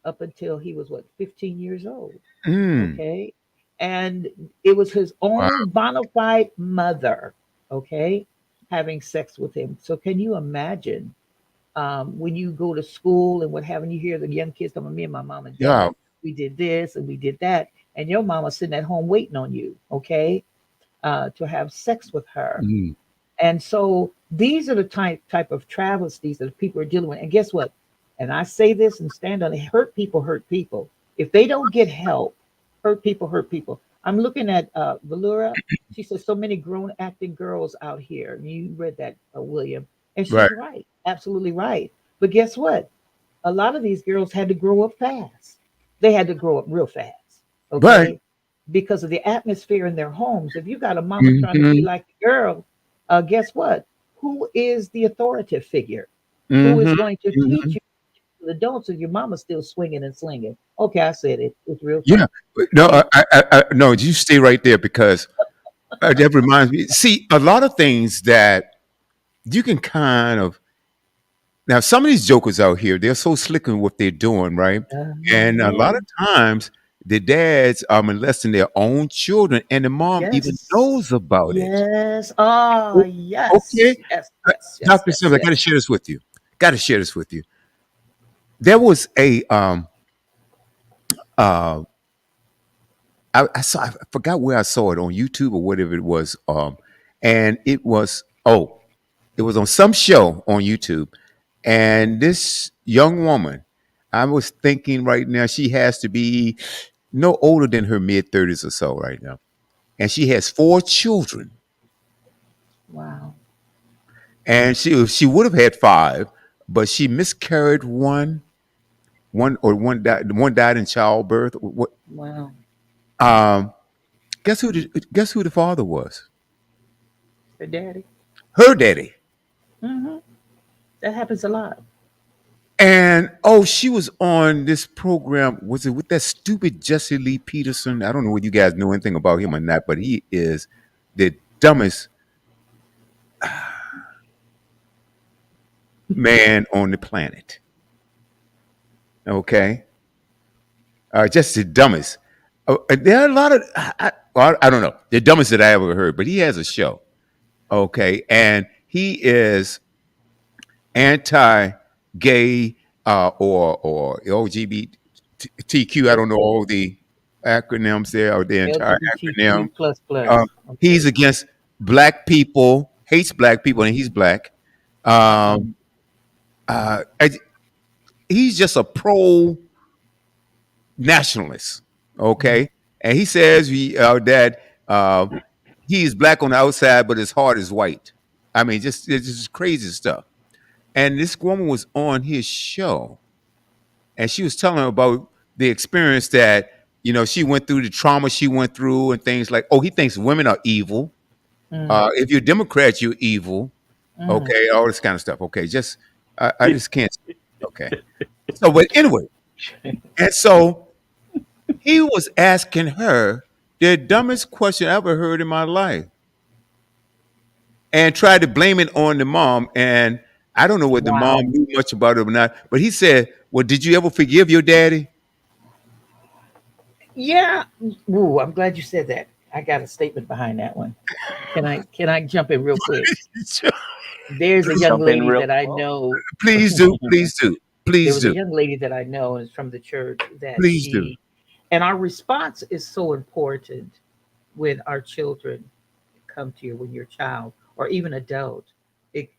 up until he was, what, 15 years old. Mm. Okay. And it was his Wow. own bona fide mother, okay, having sex with him. So can you imagine, when you go to school and what having, you hear the young kids talking, me and my mom and Yeah. dad, we did this and we did that, and your mama sitting at home waiting on you, okay, to have sex with her. Mm. And so these are the type of travesties that people are dealing with. And guess what? And I say this and stand on it: hurt people hurt people. If they don't get help, hurt people hurt people. I'm looking at Valura. She says so many grown acting girls out here. And you read that, William, and Right. she's right, absolutely right. But guess what? A lot of these girls had to grow up fast. They had to grow up real fast, Right. okay? Because of the atmosphere in their homes. If you got a mama trying to be Hmm. like the girl, guess what? Who is the authoritative figure? Who is Hmm. going to Hmm. teach you the don'ts if your mama's still swinging and slinging? Okay, I said it. It's real Yeah. talk. No, Okay. no, you stay right there because that reminds me. See, a lot of things that you can kind of now. Some of these jokers out here, they're so slick in what they're doing, right? And a lot Yeah. of times, the dads are molesting their own children, and the mom even Yes. knows about it. Yes. Oh, O- Okay, yes. Yes. Yes. Yes. Doctor Yes. Sims, I got to Yes. share this with you. Got to share this with you. There was a uh I saw I forgot where I saw it on YouTube or whatever it was. And it was it was on some show on YouTube. And this young woman, I was thinking right now, she has to be no older than her mid-30s or so right now. And she has four children. Wow. And she would have had five, but she miscarried one. One died in childbirth. What? Wow. Um, guess who the father was? Her daddy. Her daddy. Hmm. That happens a lot. And oh, she was on this program. Was it with that stupid Jesse Lee Peterson? I don't know whether you guys know anything about him or not, but he is the dumbest man on the planet. Okay, just the dumbest. There are a lot of I don't know the dumbest that I ever heard, but he has a show. Okay, and he is anti-gay or LGBTQ. I don't know all the acronyms there or the entire acronym. LGBTQ plus Uh, plus. he's Okay. against black people, hates black people, and he's black. Um, uh, he's just a pro nationalist. Okay, and he says that he's black on the outside, but his heart is white. I mean, just it's just crazy stuff. And this woman was on his show, and she was telling him about the experience that she went through, the trauma she went through, and things like, oh, he thinks women are evil. Mm, If you're Democrat, you're evil. mm. Okay, all this kind of stuff. Okay, I just can't. Okay, so but anyway, and so he was asking her the dumbest question I ever heard in my life, and tried to blame it on the mom. And I don't know whether the mom Wow. knew much about it or not, but he said, "Well, did you ever forgive your daddy?" Yeah. Ooh, I'm glad you said that. I got a statement behind that one. Can I jump in real quick? There's a young Jump in lady real that I slow. know. Please do, please do, There please was a do, young lady that I know is from the church that please do. and our response is so important when our children come to you, when your child or even adult, it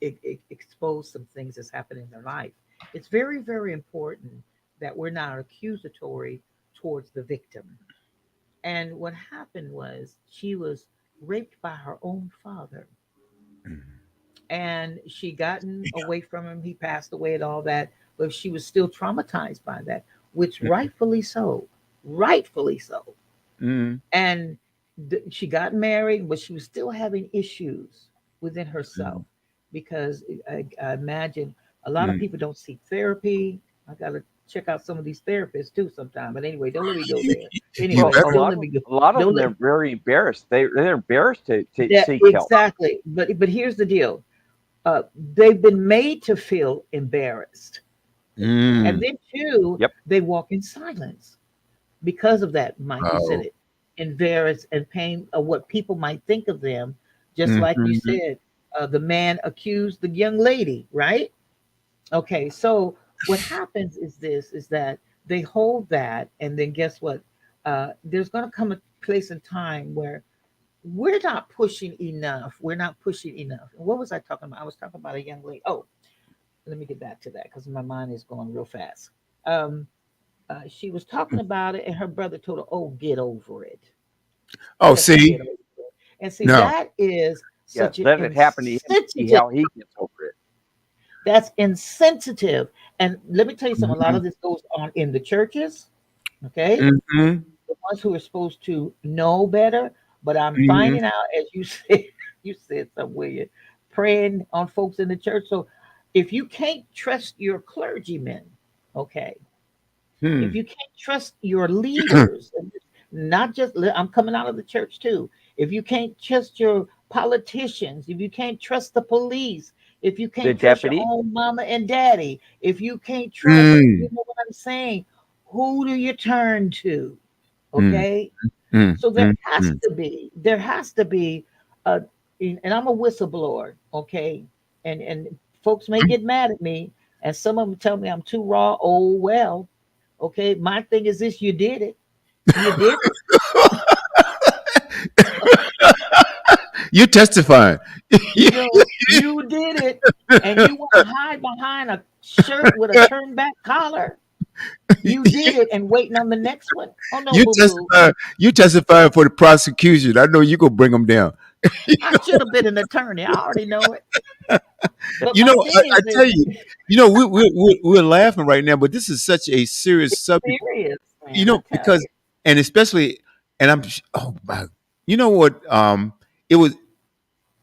expose some things that's happened in their life. It's very, very important that we're not accusatory towards the victim. And what happened was she was raped by her own father, and she gotten away from him. He passed away and all that, but she was still traumatized by that, which rightfully so, rightfully so. Mm, And she got married, but she was still having issues within herself mm, because I imagine a lot of mm. people don't seek therapy. I got to check out some of these therapists too sometime. But anyway, don't let me go there. You Well, Anyway, better. don't let me go. a lot of Don't them let are very embarrassed. They're embarrassed to that seek help. exactly. But here's the deal. They've been made to feel embarrassed, and Mm. then too, Yep. they walk in silence because of that. Mike, you said Oh. it, embarrassed and pain of what people might think of them. Just like you Mhm. said, the man accused the young lady, right? Okay, so what happens is this: is that they hold that, and then guess what? There's going to come a place and time where we're not pushing enough. We're not pushing enough. And what was I talking about? I was talking about a young lady. Oh, let me get back to that because my mind is going real fast. Um, she was talking about it, and her brother told her, "Oh, get over it. Oh, Just get see, over it." And see, no. that is Yeah, such an let it happen to him. See insensitive. how he gets over it. That's insensitive. And let me tell you something. A lot Mhm. of this goes on in the churches. Okay, Mhm. the ones who are supposed to know better. But I'm Mhm. finding out, as you said, you said somewhere, you're praying on folks in the church. So if you can't trust your clergymen, okay, if Hmm. you can't trust your leaders, and not just, I'm coming out of the church too. If you can't trust your politicians, if you can't trust the police, if you The can't trust your deputy, own mama and daddy, if you can't trust, you Mm. know what I'm saying? Who do you turn to? Mm. Okay. Mm. So Mm. Mm. there has to be a, and I'm a whistleblower, okay? And folks may get mad at me, and some of them tell me I'm too raw. Oh well, okay. My thing is this: you did it, you did it. You're testifying. You know, you did it, and you want to hide behind a shirt with a turned back collar. You did it, and waiting on the next one. Oh no, You boo boo. testify. You testifying for the prosecution. I know you gonna bring them down. I should have been an attorney. I already know it. But You my know, thing I is, tell you, we're laughing right now, but this is such a serious subject. serious, You man. I know, tell you. because and especially, and oh my, you know what? It was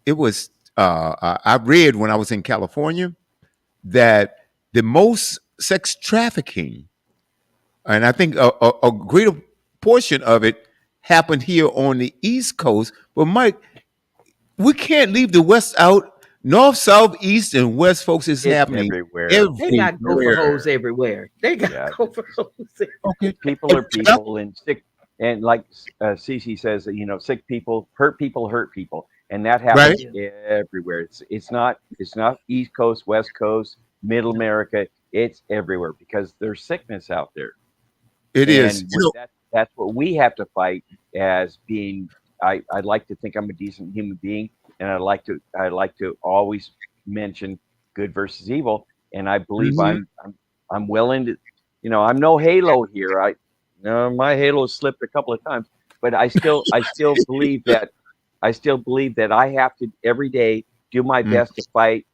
it was. I read when I was in California that the most sex trafficking, and I think a greater portion of it happened here on the East Coast. But Mike, we can't leave the West out. North, South, East, and West, folks, is It's happening everywhere. They got gopher everywhere. holes everywhere. They got Yeah, gopher holes. Okay. people are people, and sick, and like Cece says, sick people, hurt people, and that Right? happens everywhere. It's not East Coast, West Coast, Middle America. It's everywhere because there's sickness out there, It is. and that's what we have to fight as being. I like to think I'm a decent human being, and I like to always mention good versus evil, and I believe Mhm. I'm well into. I'm no Halo here. No, my Halo slipped a couple of times, but I still believe that I have to every day do my best to fight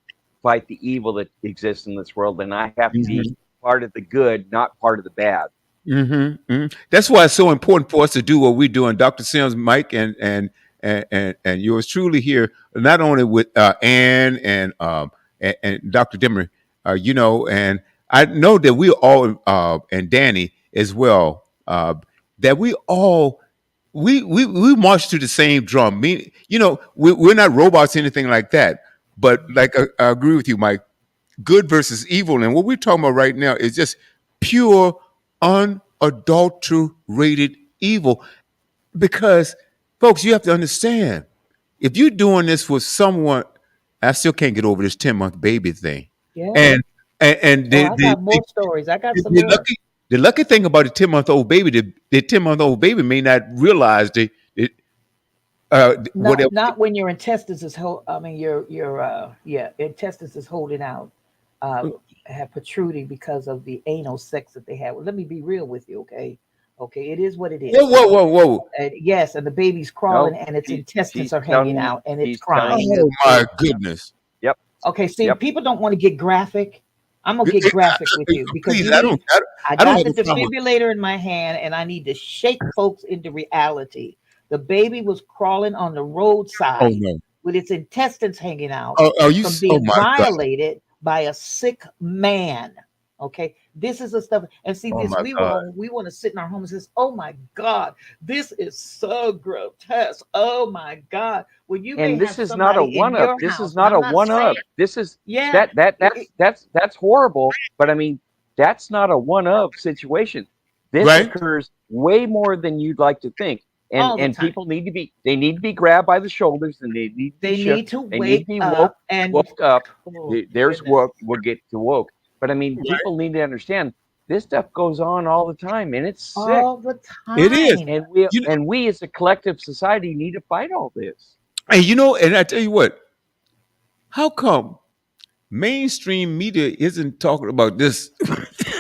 the evil that exists in this world, and I have to be Mhm. part of the good, not part of the bad. That's why it's so important for us to do what we do. And Dr. Sims, Mike, and yours truly here, not only with Ann and Dr. Dimmer, and I know that we all and Danny as well, that we all we march to the same drum. We're not robots, or anything like that. But like I agree with you, Mike. Good versus evil, and what we're talking about right now is just pure, unadulterated evil. Because, folks, you have to understand, if you're doing this with someone, I still can't get over this 10-month baby thing, Yeah. and and Oh, I got more stories. I got some more. the lucky thing about the 10-month-old baby, the 10-month-old baby may not realize whatever. Not when your intestines is I mean your intestines is holding out, uh, have protruding because of the anal sex that they had. Well, let me be real with you, okay? Okay, it is what it Whoa, is. whoa, whoa, whoa! Yes, and the baby's crawling No, and its intestines she's are hanging telling you, out and it's she's telling crying. you the Oh my truth. goodness! Yep, Okay, see, yep. people don't want to get graphic. I'm gonna get graphic with you because Please, you need. I I don't got have the a problem with. defibrillator in my hand, and I need to shake folks into reality. The baby was crawling on the Oh roadside no! with its intestines hanging out Are you? from Oh being my God! violated by a sick man. Okay, this is the stuff. And see, Oh this my God! we want to sit in our homes and say, "Oh my God, this is so grotesque." Oh my God, when you may And this have is not a somebody in one up. your This is house, not I'm a not one saying, up. This is yeah, that's horrible. But I mean, that's not a one up situation. This Right? occurs way more than you'd like to think. And all the and time. people need to be grabbed by the shoulders, and they need to be They shook. need to They need to wake be up and woke up. oh There's goodness, woke. We'll get to woke. But I mean, people need to understand this stuff goes on all the time, and it's sick. all the It is. time. And we You know, and we as a collective society need to fight all this. and I tell you what. How come mainstream media isn't talking about this?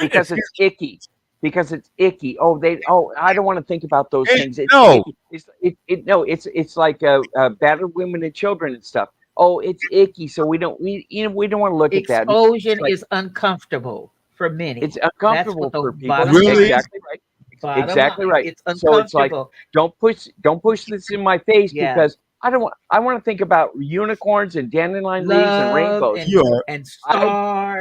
Because it's icky. Because it's icky. I don't want to think about those things. It's No. icky. It's like battered women and children and stuff. Oh, it's icky. So we don't want to look at that. It's Exposure like is uncomfortable for many. it's That's what uncomfortable the for people. bottom Really? line. Exactly right. Bottom Exactly line, right. it's So it's like uncomfortable. don't push this in my face Yeah, because I want to think about unicorns and dandelion leaves and love rainbows. You are. and I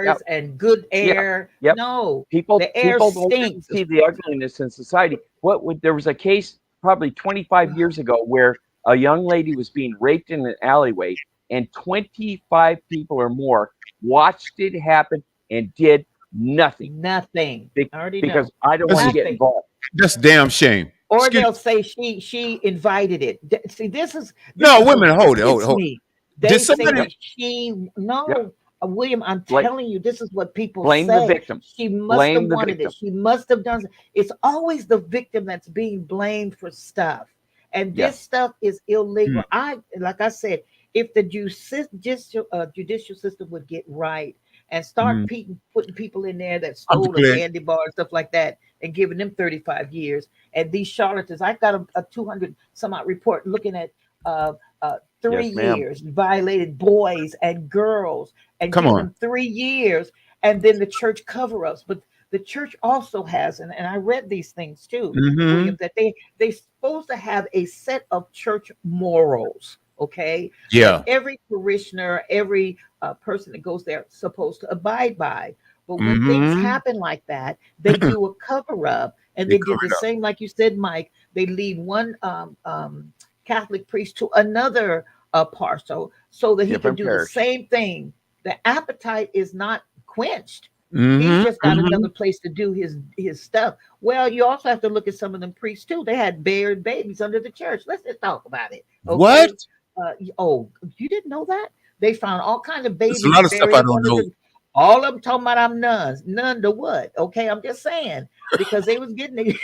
yeah, stars and good yeah, air. yep. No, People the air people don't stinks. see the ugliness in society. There was a case probably 25 years ago where a young lady was being raped in an alleyway, and 25 people or more watched it happen and did nothing Nothing. I already because know. I don't want to That's get Nothing. involved. that's damn shame. Or Excuse they'll say she invited it. See, this No, is women, what hold it, hold it, gets hold me. it. Did They say somebody? that she Yep. no, William. I'm Blame, telling you, this is what people blame the say. victim. She must have Blame the wanted it. victim. She must have done. It's always the victim that's being blamed for stuff, and Yeah. this stuff is illegal. Like I said, if the judicial system would get right and start Mm, putting people in there that I'm stole a glad. candy bar and stuff like that, and giving them 35 years, and these charlatans, I got a 200 some odd report looking at uh, uh, 3 Yes, ma'am. years, violated boys and girls, and Come give on. them 3 years, and then the church cover-ups. But the church also has, and I read these things too, Mm-hmm. William, that they're supposed to have a set of church morals, okay, that Yeah. every parishioner, every person that goes there is supposed to abide by. But when things Mm-hmm. happen like that, they do a cover-up, and They they cover did the it up. same, like you said, Mike. They lead one Catholic priest to another parcel so that he can Different do the parish. same thing. The appetite is not quenched. He's Mm-hmm. just got Mm-hmm. another place to do his stuff. Well, you also have to look at some of them priests too. They had bared babies under the church. Let's just talk about it, What? okay? Oh, you didn't know that? They found all kinds of There's a babies lot of stuff buried I up don't under know. the. All of them talking about I'm nuns. None to what? Okay, I'm just saying because they was getting it.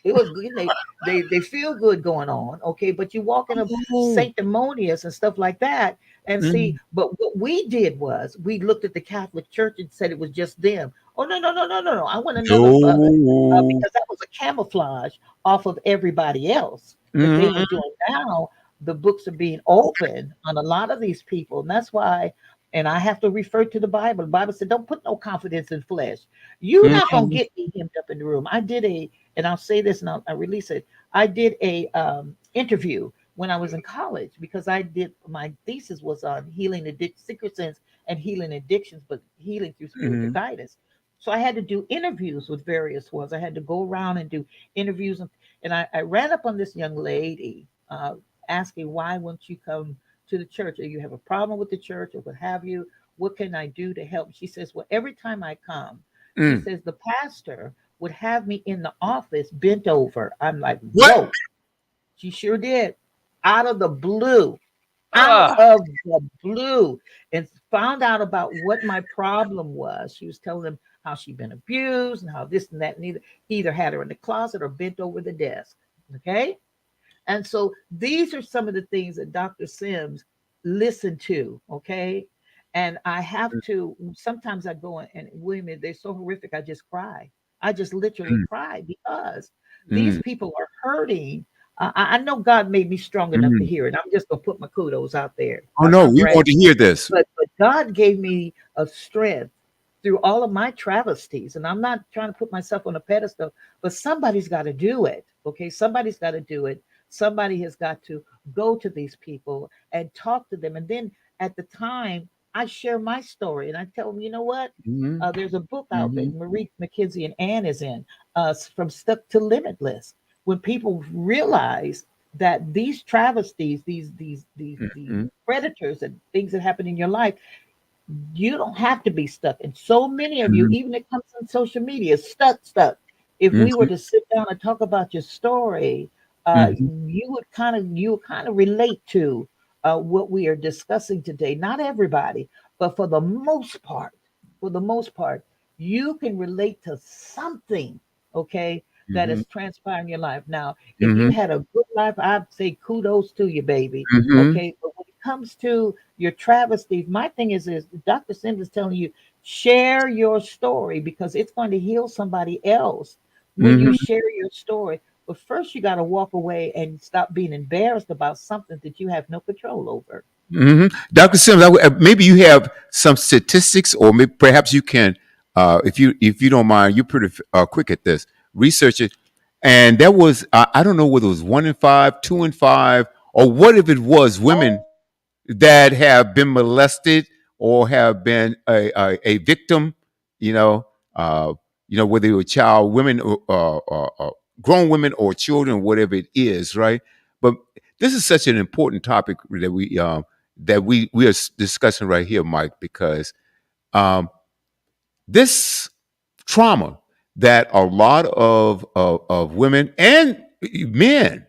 It was good. They feel good going on. Okay, but you walk in a Oh. sanctimonious and stuff like that and see. Mm-hmm. But what we did was we looked at the Catholic Church and said it was just them. Oh no no no no no no! I went another further No. because that was a camouflage off of everybody else that they were Mm-hmm. doing. Now the books are being open on a lot of these people, and that's why. And I have to refer to the Bible. The Bible said, "Don't put no confidence in flesh." You're not gonna Mm-hmm. get me hemmed up in the room. I did and I'll say this and I'll release it. I did a interview when I was in college because I did my thesis was on healing secret sins and healing addictions, but healing through spiritual Mm-hmm. guidance. So I had to do interviews with various ones. I had to go around and do interviews, and I ran up on this young lady asking why won't you come to the church? Or you have a problem with the church or what have you? What can I do to help? She says, well, every time I come, she Mm. says the pastor would have me in the office bent over. I'm like, What? whoa, she sure did. Out of the blue, out Ah, of the blue, and found out about what my problem was. She was telling them how she'd been abused and how this and that, and either had her in the closet or bent over the desk. Okay. And so these are some of the things that Dr. Sims listened to. Okay. And I have to, sometimes I go and women, they're so horrific, I just cry. I just literally cry because these Mm-hmm. people are hurting. I know God made me strong enough to Mm-hmm. hear it. I'm just going to put my kudos out there. Oh I'm no, not we bragging, want to hear this. but God gave me a strength through all of my travesties. And I'm not trying to put myself on a pedestal, but somebody's got to do it. Okay. Somebody's got to do it. Somebody has got to go to these people and talk to them. And then at the time, I share my story and I tell them, you know what? Mm-hmm. There's a book out Mm-hmm. that Marie McKenzie and Ann is in, From Stuck to Limitless. When people realize that these travesties, these Mm-hmm. predators and things that happen in your life, you don't have to be stuck. And so many of you, Mm-hmm. even it comes on social media, stuck. If we were to sit down and talk about your story, Mm-hmm. you would kind of relate to what we are discussing today. Not everybody, but for the most part, you can relate to something, okay, that Mm-hmm. has transpired in your life. Now, if you Mm-hmm. had a good life, I'd say kudos to you, baby. Mm-hmm. Okay, but when it comes to your travesties, my thing is Dr. Sims is telling you share your story because it's going to heal somebody else when you Mm-hmm. share your story. But first, you got to walk away and stop being embarrassed about something that you have no control over. Mm-hmm. Dr. Sims, maybe you have some statistics, or maybe perhaps you can, if you don't mind, you're pretty quick at this. Research it, and that was I don't know whether it was 1 in 5, 2 in 5, or what if it was women that have been molested or have been a victim, you know, uh, whether you're a child, women, or grown women or children, whatever it is, right? But this is such an important topic that we are discussing right here, Mike, because um, this trauma that a lot of women and men,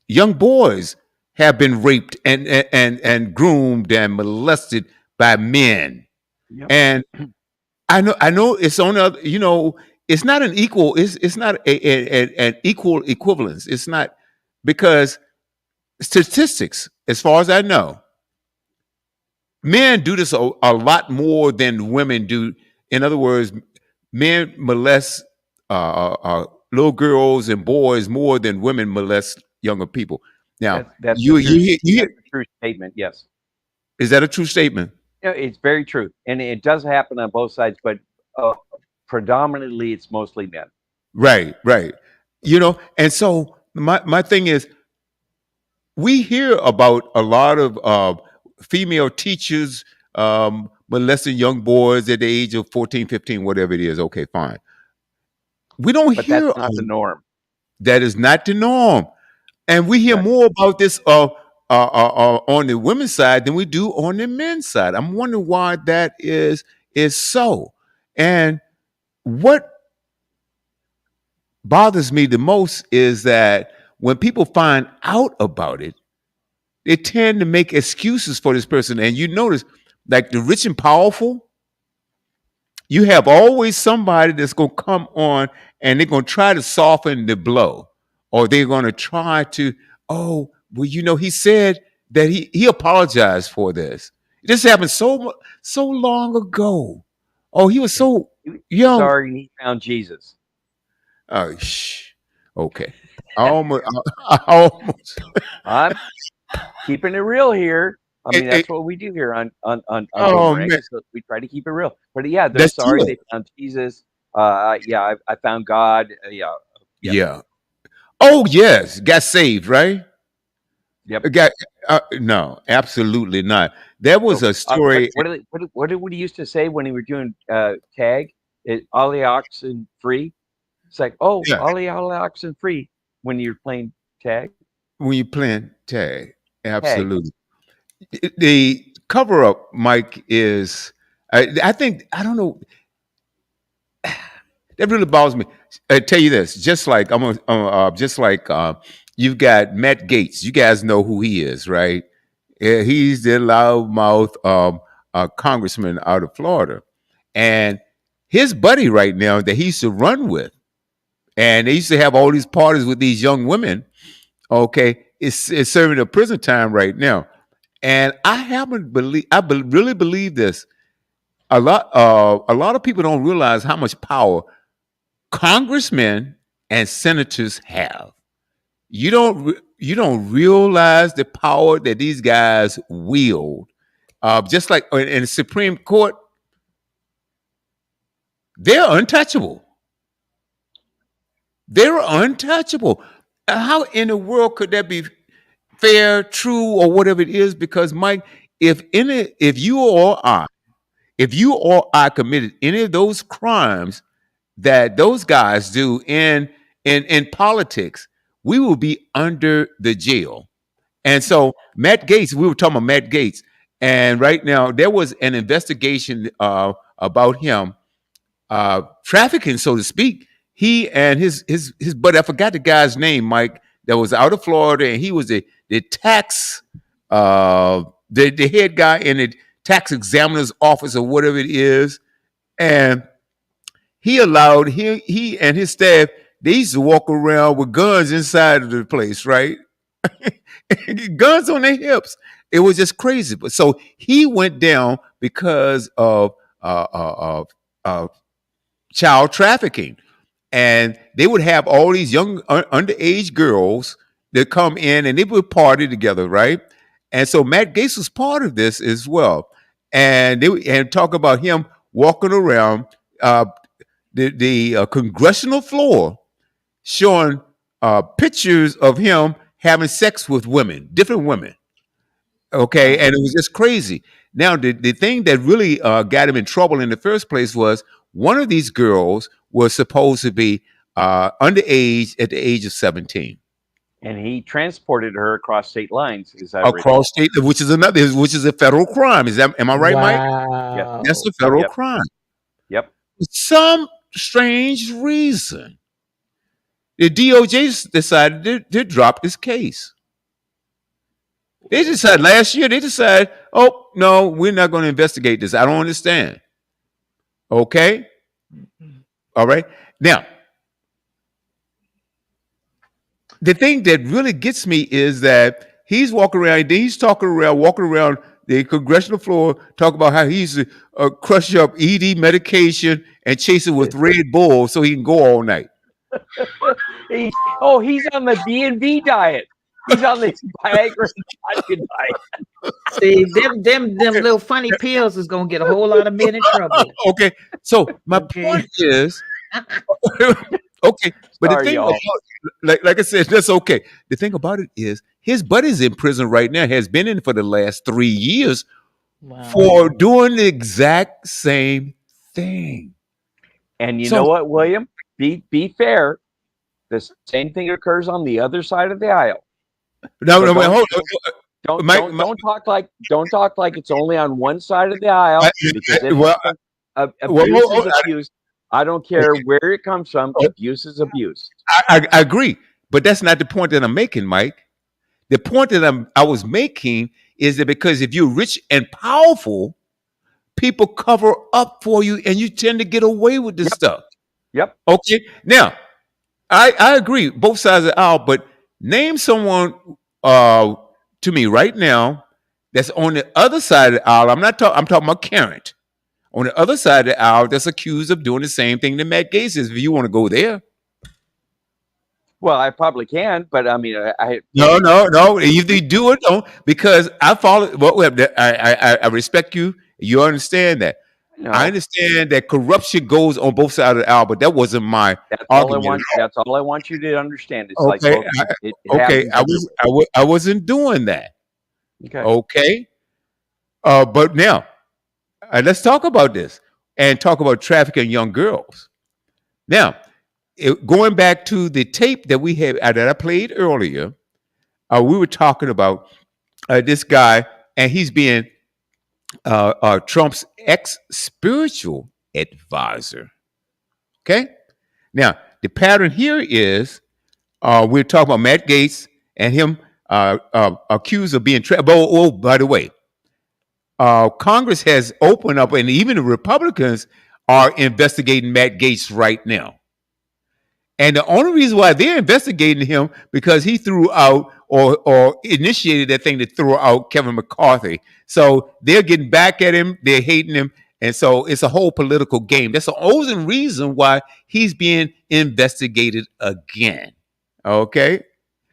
young boys, have been raped and groomed and molested by men. yep. And I know it's on other, it's not an equal, it's not an equal equivalence. It's not, because statistics, as far as I know, men do this a lot more than women do. In other words, men molest little girls and boys more than women molest younger people. Now, That's the you truth. hear, That's the true statement. Yes. Is that a true statement? Yeah, it's very true, and it does happen on both sides, but predominantly it's mostly men. Right, right. And so my thing is, we hear about a lot of female teachers molesting young boys at the age of 14, 15, whatever it is. Okay, fine. We don't But hear that's not the norm. that is not the norm. And we hear Right. more about this on the women's side than we do on the men's side. I'm wondering why that is so. And what bothers me the most is that when people find out about it, they tend to make excuses for this person. And you notice, like the rich and powerful, you have always somebody that's going to come on and they're going to try to soften the blow, or they're going to try to, oh, well, he said that he apologized for this. This happened so long ago. Oh, he was so young. Sorry, he found Jesus. Oh, okay. I almost. I'm keeping it real here. I mean, that's what we do here on Boomerang. So we try to keep it real. But yeah, they're sorry they found Jesus. Yeah, I found God. Yeah. Oh yes, got saved, right? Yep. No, absolutely not. There was a story. What did he used to say when he were doing tag? All the oxen free. It's like, all the oxen free when you're playing tag. When you're playing tag, absolutely. The cover up, Mike, is I think, I don't know. That really bothers me. I tell you this, just like you've got Matt Gaetz. You guys know who he is, right? He's the loudmouth congressman out of Florida, and his buddy right now that he used to run with, and they used to have all these parties with these young women. Okay, is serving a prison time right now, and I really believe this. A lot of people don't realize how much power congressmen and senators have. You don't realize the power that these guys wield. Just like in the Supreme Court, they're untouchable. They're untouchable. How in the world could that be fair, true, or whatever it is? Because Mike, if you or I committed any of those crimes that those guys do in politics, we will be under the jail. And so Matt Gaetz, we were talking about Matt Gaetz, and right now there was an investigation about him trafficking, so to speak. He and his buddy, I forgot the guy's name, Mike, that was out of Florida, and he was the tax the head guy in the tax examiner's office or whatever it is, and he allowed he and his staff, they used to walk around with guns inside of the place, right? Guns on their hips. It was just crazy. But so he went down because of child trafficking, and they would have all these young underage girls that come in, and they would party together, right? And so Matt Gaetz was part of this as well, and talk about him walking around the congressional floor, showing pictures of him having sex with women, different women. Okay, and it was just crazy. Now, the thing that really got him in trouble in the first place was one of these girls was supposed to be underage at the age of 17. And he transported her across state lines. Across state, which is a federal crime. Am I right, Mike? Wow. That's a federal crime. Yep. For some strange reason, the DOJ decided to drop this case. They decided last year, oh, no, we're not going to investigate this. I don't understand. Okay? All right. Now, the thing that really gets me is that he's walking around the congressional floor, talking about how he used to crush up ED medication and chase it with Red Bull so he can go all night. He's on the D&D diet. He's on the Viagra diet. See, them little funny pills is gonna get a whole lot of men in trouble. Okay, so my point is, okay, but the Sorry, thing y'all. about, like I said, that's okay. The thing about it is, his buddy's in prison right now. Has been in for the last 3 years for doing the exact same thing. And you know what, William? Be fair. The same thing occurs on the other side of the aisle. No, So hold on. Don't talk like it's only on one side of the aisle, because abuse is abuse. I don't care where it comes from. Abuse is abuse. I agree, but that's not the point that I'm making, Mike. The point that I was making is that because if you're rich and powerful, people cover up for you, and you tend to get away with this stuff. Yep. Okay. Now, I agree, both sides of the aisle, but name someone to me right now that's on the other side of the aisle. I'm talking about current. On the other side of the aisle that's accused of doing the same thing that Matt Gaetz is, if you want to go there. Well, I probably can, but I mean, No. Either do it, don't, because I follow. Well, I respect you. You understand that. No. I understand that corruption goes on both sides of the aisle, but that wasn't my argument. That's all I want you to understand. It's I wasn't doing that. Okay. But now, let's talk about this and talk about trafficking young girls. Now, going back to the tape that we had that I played earlier, we were talking about this guy, and he's being Trump's ex-spiritual advisor. Okay? Now, the pattern here is we're talking about Matt Gaetz and him accused of being Oh, by the way, Congress has opened up, and even the Republicans are investigating Matt Gaetz right now. And the only reason why they're investigating him because he threw out or initiated that thing to throw out Kevin McCarthy. So they're getting back at him. They're hating him. And so it's a whole political game. That's the only reason why he's being investigated again. Okay?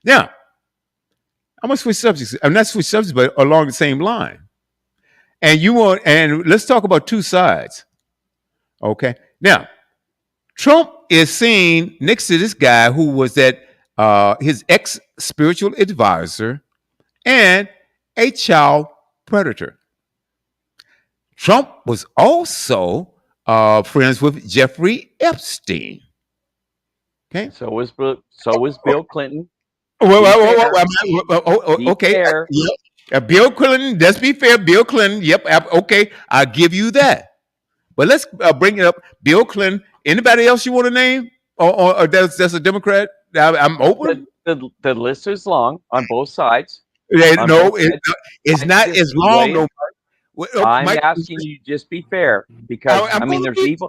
Now, I'm going to switch subjects. I'm not switch subjects, but along the same line. And let's talk about two sides. Okay? Now, Trump is seen next to this guy who was his ex-spiritual advisor and a child predator. Trump was also friends with Jeffrey Epstein. Okay, so was Bill Clinton. Okay, Bill Clinton. Let's be fair. Bill Clinton. Yep. Okay, I'll give you that. But let's bring it up. Bill Clinton. Anybody else you want to name? Or that's a Democrat? I'm open. The list is long on both sides. It's not as long. No, I'm asking you just be fair, because there's evil.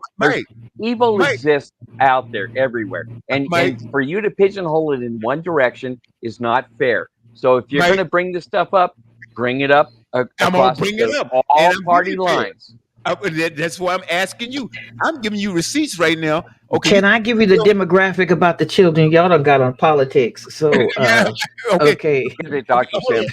Evil exists out there everywhere, and for you to pigeonhole it in one direction is not fair. So if you're going to bring this stuff up, bring it up across all party lines. That's why I'm asking you. I'm giving you receipts right now. Okay. Can I give you the demographic about the children y'all done got on politics? So, okay. Dr. Sam.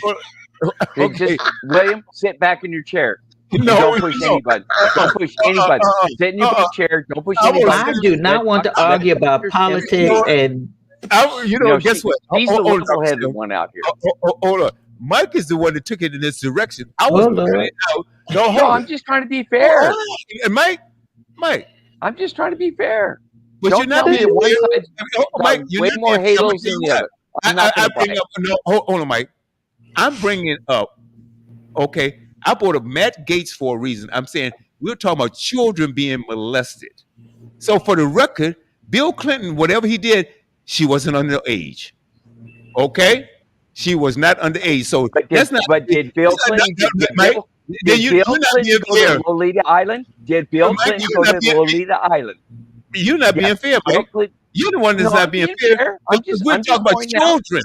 William, sit back in your chair. Don't push anybody. Don't push anybody. Sit in your chair. Don't push anybody. I do not want to argue about politics and. Guess what? He's the level-headed one out here. Hold on. Mike is the one that took it in this direction. I was I'm just trying to be fair. Mike, I'm just trying to be fair. But don't you're not being fair. Mike, you're way more halos than the other. Hold on, Mike. I'm bringing up. Okay, I brought up Matt Gaetz for a reason. I'm saying we're talking about children being molested. So for the record, Bill Clinton, whatever he did, she wasn't underage. Okay. She was not underage, so But did Bill Clinton? Did Bill Clinton go to Lolita Island? Did Bill Clinton go to Lolita Island? You're not being fair, Mike. You're the one that's not being fair. We're talking about children.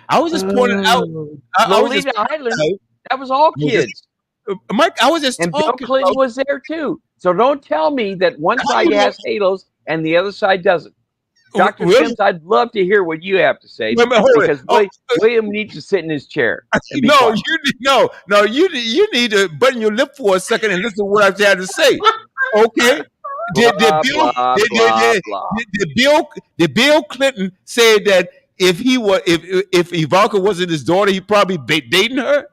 I was just pointing out. Lolita Island. That was all kids. Mike, I was just and Bill Clinton was there too. So don't tell me that one side has halos and the other side doesn't. Dr. Really? Sims, I'd love to hear what you have to say Wait a minute, hold it. because William needs to sit in his chair. And be No, quiet. you need to button your lip for a second and listen to what I've had to say. Okay. Did Bill Clinton say that if Ivanka wasn't his daughter, he'd probably be dating her?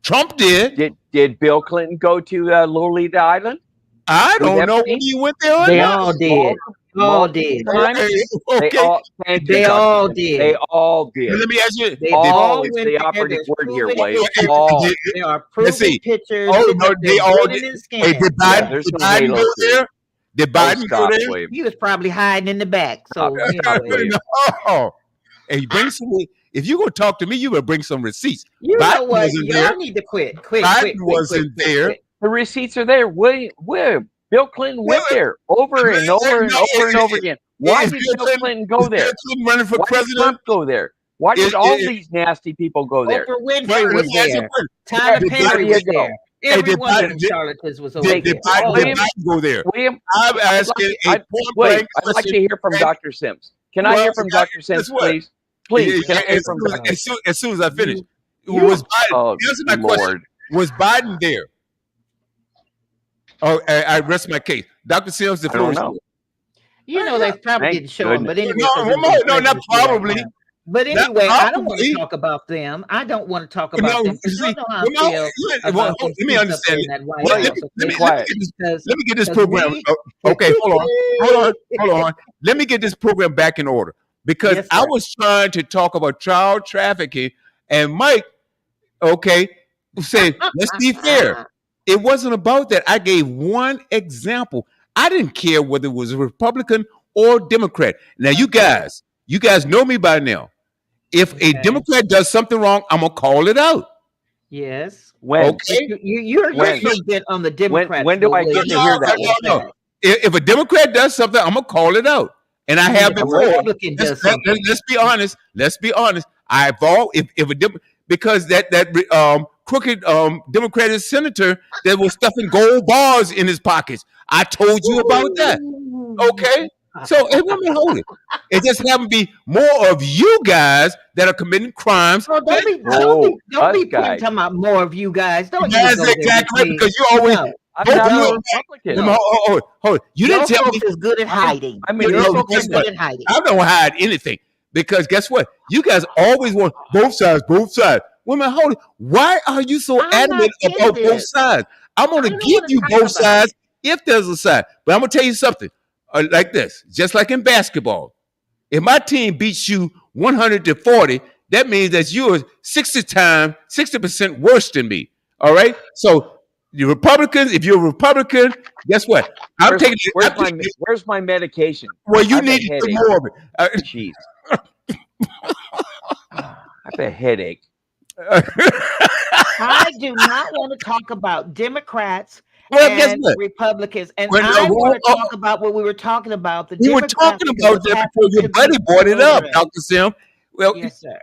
Trump did. Did Bill Clinton go to Lolita Island? I With don't know Epstein? when he went there or They not. all did. All did. Okay. They all did. They all did. Let me ask you. They all all is went the there. operative There's word here, proven Wade. pictures. All. There are Let's proven see. pictures. Oh no, they all did. did. His skin. Wait, did Biden, there's did no Biden halo go to it. there? Did Biden go Stop, there? William. He was probably hiding in the back. So Stop, William. No. Hey, bring some. If you're gonna talk to me, you better bring some receipts. you Biden know what? wasn't Y'all there. need to quit. Biden wasn't there. The receipts are there. William, Bill Clinton went there over and over and over and over again. Why did Bill Clinton go there? Bill Clinton running for Why did president? Trump go there? Why did all these nasty people go there? Oprah Winfrey was there. Tyler There Perry you was go. there. Every one of them charlatans was over Did there. Biden go there? William, I'm asking a point blank I'd like question. to hear from Dr. Sims. Can I hear from Dr. Sims, guess what? please? Please, can I hear from Dr. As soon as I finish, was Biden? Oh, Answer my question. Was Biden there? Oh, I rest my case. Dr. Sims, the floor is yours. You know, they probably Thank didn't show him, but anyway. No, not probably. But anyway, I don't want to talk about them. I don't want to talk about them. You know how I feel about let me understand. Be quiet. Let me get this program. Okay, hold on. Let me get this program back in order because I was trying to talk about child trafficking, and Mike, said, let's be fair. It wasn't about that. I gave one example. I didn't care whether it was a Republican or Democrat. Now, you guys know me by now. If a Democrat does something wrong, I'm gonna call it out. Yes. When? Okay. You're so bent on the Democrats. When do I get to hear that? No. If a Democrat does something, I'm gonna call it out, and I have before. Let's be honest. Let's be honest. I've all because that crooked Democratic senator that was stuffing gold bars in his pockets. I told you about that. Okay. So it wasn't holy. It just happened to be more of you guys that are committing crimes. Well, don't be talking about more of you guys. Don't That's exactly right, because you always. I'm not a Republican. Hold. You didn't tell me. Is good at hiding. I mean, is good at hiding. I don't hide anything because guess what? You guys always want both sides. Women, hold it. Why are you so adamant about both sides? I'm going to give you both sides if there's a side. But I'm going to tell you something like this, just like in basketball. If my team beats you 100-40, that means that you're 60% worse than me. All right? So the Republicans, if you're a Republican, guess what? Where's my medication? Well, you need to do more of it. Jeez. I have a headache. I do not want to talk about Democrats and Republicans, and I want to talk about what we were talking about. We were talking about that before your buddy brought it up, Dr. Sim. Well, yes, sir.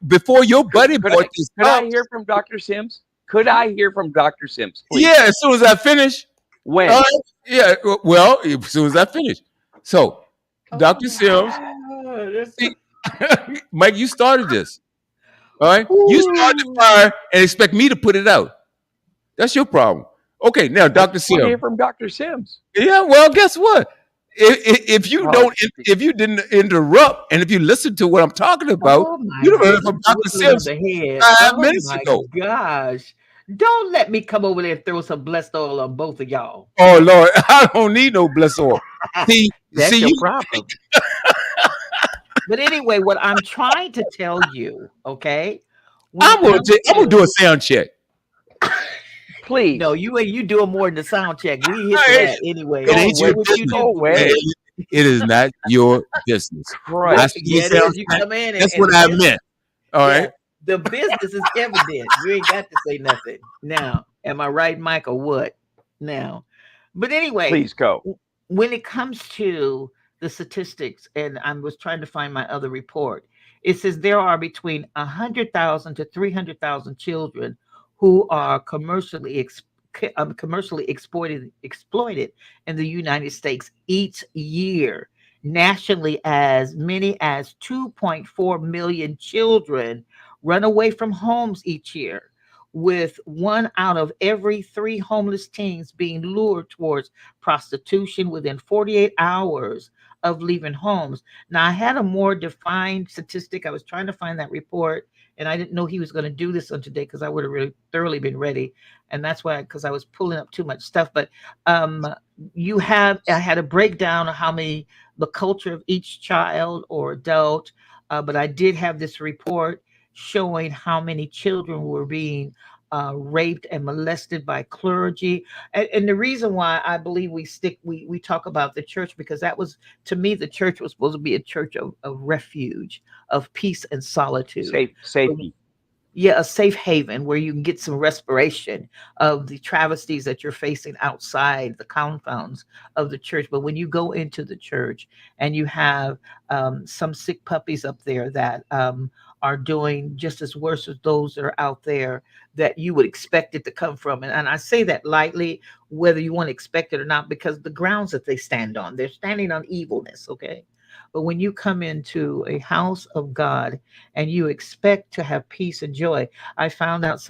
Before your buddy brought this up. Could I hear from Dr. Sims? Could I hear from Dr. Sims, please? Yeah, as soon as I finish. When? Yeah, well, as soon as I finish. So, Dr. Sims, Mike, you started this. All right? You started the fire and expect me to put it out. That's your problem. Okay, now, Dr. Sims. Hear from Dr. Sims. Yeah, well, guess what? If you didn't interrupt, and if you listen to what I'm talking about, you heard from Dr. Sims 5 minutes ago. Gosh, don't let me come over there and throw some blessed oil on both of y'all. Oh Lord, I don't need no blessed oil. That's your problem. But anyway, what I'm trying to tell you, okay? I'm gonna do a sound check. Please. No, you doing more than the sound check. We hit that anyway. It ain't your business. It is not your business. Right. That's what I meant. All right. The business is evident. You ain't got to say nothing. Now, am I right, Mike, or what? Now. But anyway. Please go. When it comes to the statistics, and I was trying to find my other report, it says there are between 100,000 to 300,000 children who are commercially exploited in the United States each year. Nationally, as many as 2.4 million children run away from homes each year, with one out of every three homeless teens being lured towards prostitution within 48 hours of leaving homes. Now, I had a more defined statistic. I was trying to find that report, and I didn't know he was going to do this on today because I would have really thoroughly been ready. And that's why, because I was pulling up too much stuff. But um, I had a breakdown of how many, the culture of each child or adult. But I did have this report showing how many children were being raped and molested by clergy. And the reason why I believe we talk about the church, because that was, to me, the church was supposed to be a church of refuge, of peace and solitude. Safety. Yeah, a safe haven where you can get some respiration of the travesties that you're facing outside the confounds of the church. But when you go into the church and you have some sick puppies up there that are doing just as worse as those that are out there that you would expect it to come from. And I say that lightly, whether you want to expect it or not, because the grounds that they stand on, they're standing on evilness, okay? But when you come into a house of God and you expect to have peace and joy, I found out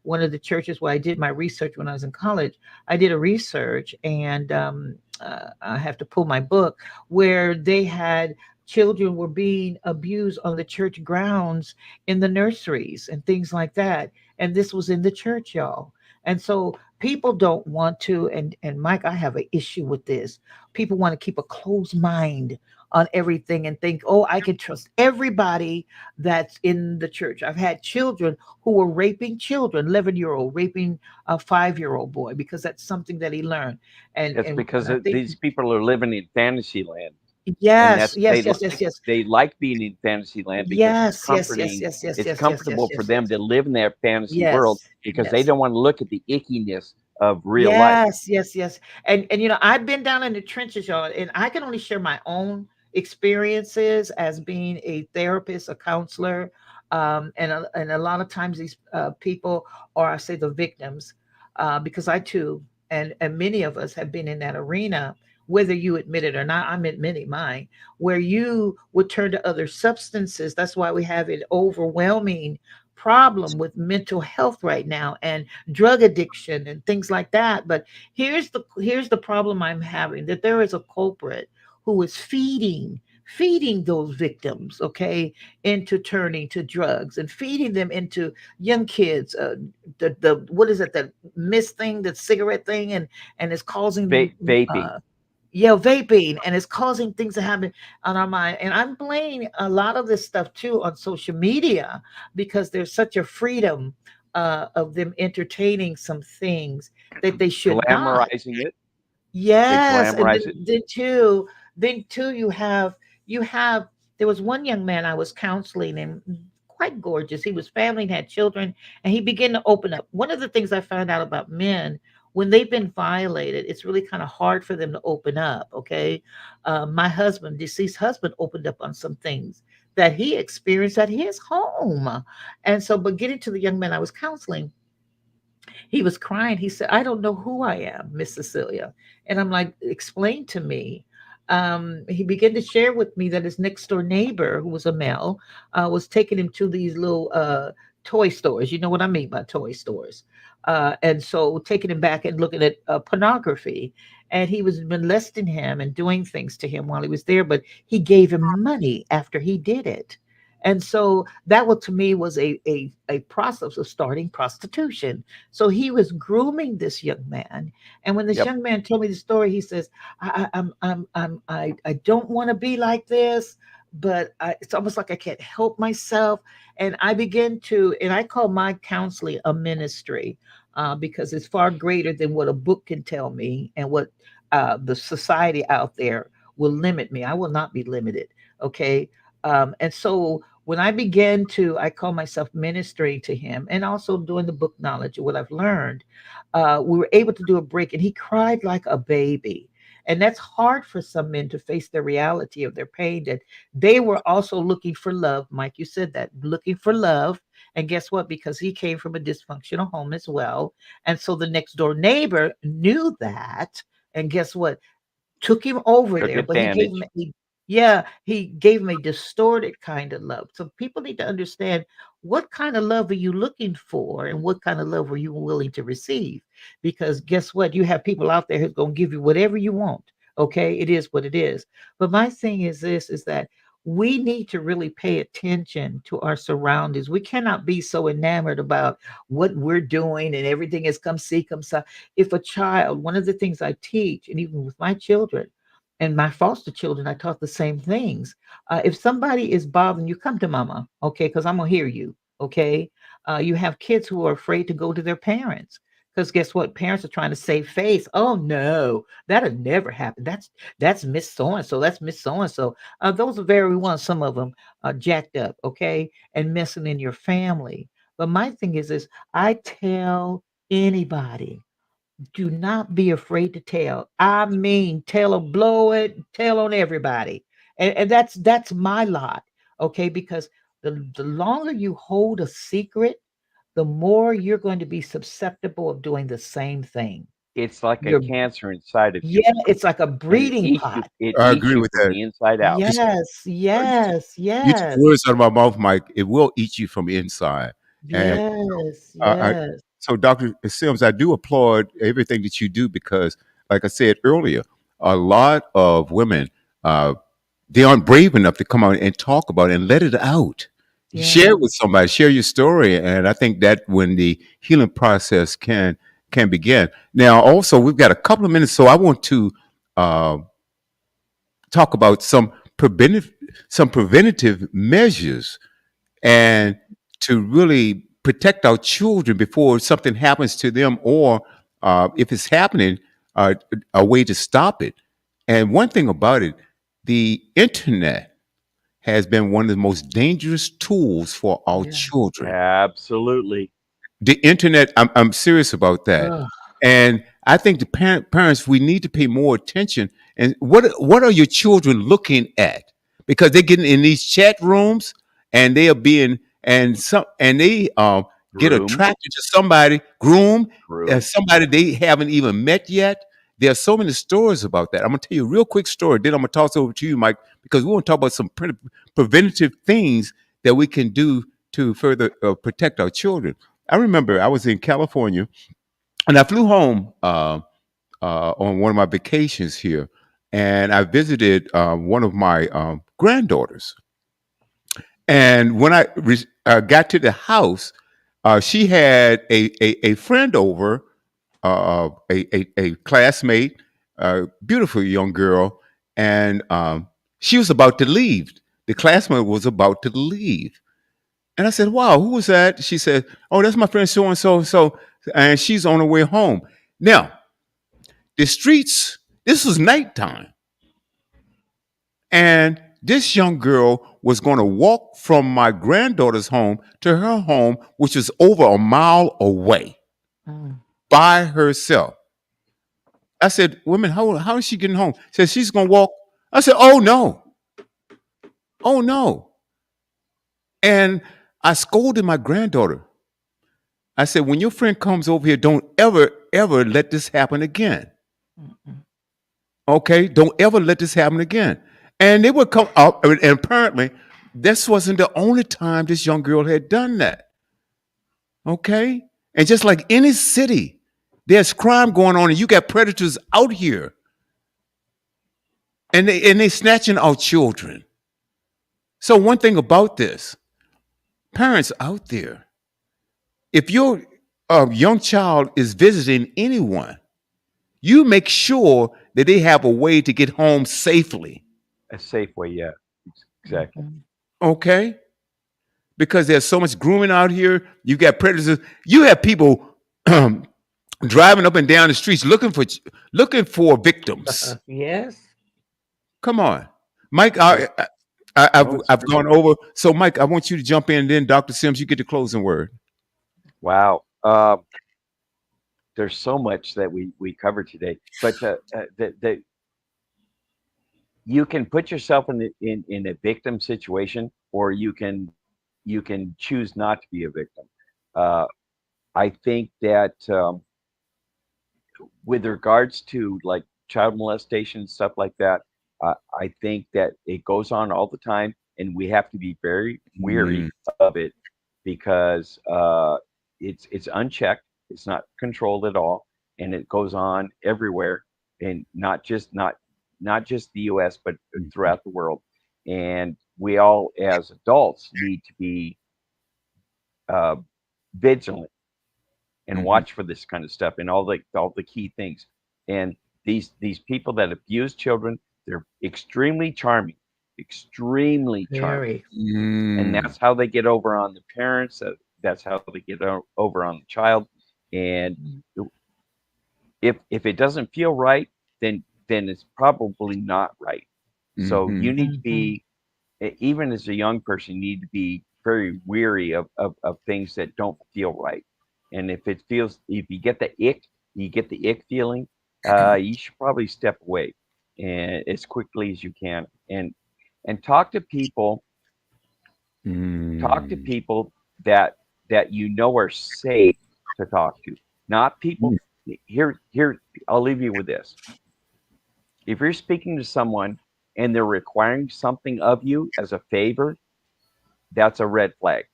one of the churches where I did my research when I was in college. I did a research, and I have to pull my book, where they had children were being abused on the church grounds in the nurseries and things like that. And this was in the church, y'all. And so people don't want to, and Mike, I have an issue with this. People want to keep a closed mind on everything and think, oh, I can trust everybody that's in the church. I've had children who were raping children, 11-year-old raping a 5-year-old boy, because that's something that he learned. It's because I think, these people are living in fantasy land, and yes, that's yes, yes, yes, yes. they like being in fantasy land because it's Yes, yes, yes, comforting. yes, yes, It's yes, yes, yes, comfortable for yes, them yes. to live in their fantasy world Yes, because they yes. don't want to look at the ickiness of real life. Yes, yes, yes. And I've been down in the trenches, y'all, and I can only share my own experiences as being a therapist, a counselor, and a lot of times these people, or I say the victims, because I too, and many of us have been in that arena, whether you admit it or not. I'm admitting mine, where you would turn to other substances. That's why we have an overwhelming problem with mental health right now, and drug addiction and things like that. But here's the problem I'm having, that there is a culprit who is feeding those victims, okay, into turning to drugs, and feeding them into young kids, the what is it, that mist thing, that cigarette thing, and it's causing Vaping. yeah, vaping, and it's causing things to happen on our mind. And I'm blaming a lot of this stuff too on social media, because there's such a freedom of them entertaining some things that they should not. Glamorizing it. They Yes, and glamorize then it. then too you have there was one young man I was counseling, and quite gorgeous. He was family and had children, and he began to open up. One of the things I found out about men, when they've been violated, it's really kind of hard for them to open up. Okay, my husband, deceased husband, opened up on some things that he experienced at his home, and so. But getting to the young man I was counseling, he was crying. He said, I don't know who I am, Miss Cecilia. And I'm like, explain to me. He began to share with me that his next door neighbor, who was a male, was taking him to these little toy stores. You know what I mean by toy stores. And so taking him back and looking at pornography. And he was molesting him and doing things to him while he was there, but he gave him money after he did it. And so that, what to me was a process of starting prostitution. So he was grooming this young man. And when this Yep. young man told me the story, he says, I don't want to be like this, but it's almost like I can't help myself. And I begin to, and I call my counseling a ministry, because it's far greater than what a book can tell me, and what the society out there will limit me. I will not be limited. Okay. And so when I began to, I call myself ministering to him, and also doing the book knowledge of what I've learned, we were able to do a break, and he cried like a baby. And that's hard for some men to face the reality of their pain, that they were also looking for love. Mike, you said that, looking for love. And guess what? Because he came from a dysfunctional home as well. And so the next door neighbor knew that. And guess what? took him over Took there, but he gave him advantage. he gave him a distorted kind of love. So people need to understand what kind of love are you looking for and what kind of love are you willing to receive? Because guess what? You have people out there who's going to give you whatever you want. Okay, it is what it is. But my thing is this is that we need to really pay attention to our surroundings. We cannot be so enamored about what we're doing and everything is come see, come saw. If a child, one of the things I teach, and even with my children and my foster children, I taught the same things. If somebody is bothering you, come to mama, okay, because I'm gonna hear you, okay. You have kids who are afraid to go to their parents because guess what? Parents are trying to save face. Oh no, that'll never happen. That's Miss So and So. That's Miss So and So. Those are very ones. Some of them are jacked up, okay, and messing in your family. But my thing is I tell anybody, do not be afraid to tell. I mean, tell or blow it, tell on everybody. And that's my lot. Okay, because the longer you hold a secret, the more you're going to be susceptible of doing the same thing. It's like a You're cancer inside of you, yeah, it's like a and it breeding eats you. pot. It I eats agree you with from that. the inside out. You, Yes, yes, you took yes, words out of my mouth, Mike. It will eat you from inside. And yes, I yes, so Dr. Sims, I do applaud everything that you do because, like I said earlier, a lot of women uh, they aren't brave enough to come out and talk about it and let it out. Share yeah. it with somebody, share your story, and I think that when the healing process can begin. Now, also, we've got a couple of minutes, so I want to uh, talk about some preventative measures and to really protect our children before something happens to them or if it's happening, a way to stop it. And one thing about it, the internet has been one of the most dangerous tools for our Yeah. children. Absolutely. The internet, I'm serious about that. Ugh, And I think the parents, we need to pay more attention. And what are your children looking at? Because they're getting in these chat rooms and they are being and they get Groomed. attracted to somebody, groom, Groomed. somebody they haven't even met yet. There are so many stories about that. I'm gonna tell you a real quick story. Then I'm gonna toss it over to you, Mike, because we want to talk about some preventative things that we can do to further protect our children. I remember I was in California and I flew home on one of my vacations here, and I visited one of my granddaughters. And when I got to the house, she had a friend over, a classmate, a beautiful young girl, and she was about to leave. The classmate was about to leave. And I said, "Wow, who was that?" She said, "Oh, that's my friend so and so, and she's on her way home." Now, the streets. This was nighttime, and this young girl was going to walk from my granddaughter's home to her home, which was over a mile away, mm, by herself. I said, "Women, how is she getting home?" She said, "She's going to walk." I said, "Oh no, oh no!" And I scolded my granddaughter. I said, "When your friend comes over here, don't ever let this happen again. mm, mm. Okay? Don't ever let this happen again." And they would come up, and apparently, this wasn't the only time this young girl had done that. Okay? And just like any city, there's crime going on, and you got predators out here, and they snatching our children. So one thing about this, parents out there, if your young child is visiting anyone, you make sure that they have a way to get home safely. A safe way. Yeah. Exactly. Mhm. Okay? Because there's so much grooming out here. You got predators. You have people driving up and down the streets looking for victims. Yes. Come on, Mike. It's no, it's I've true. gone over. So, Mike, I want you to jump in. Then, Dr. Sims, you get the closing word. Wow. There's so much that we covered today, but that you can put yourself in a victim situation, or you can choose not to be a victim. Uh, I think that with regards to like child molestation, stuff like that. I think that it goes on all the time, and we have to be very Mm, weary of it because it's unchecked, it's not controlled at all, and it goes on everywhere, and not just the U.S. but throughout the world. And we all, as adults, need to be uh, vigilant and mhm, watch for this kind of stuff and all the key things. And these people that abuse children, they're extremely charming, Very. and mm, that's how they get over on the parents. That's how they get over on the child. And if it doesn't feel right, then it's probably not right. So mhm, you need to Mhm. be, even as a young person, you need to be very weary of things that don't feel right. And if you get the ick feeling, you should probably step away and as quickly as you can, and talk to mm, people that you know are safe to talk to, not people. mm, Here, I'll leave you with this. If you're speaking to someone and they're requiring something of you as a favor, that's a red flag.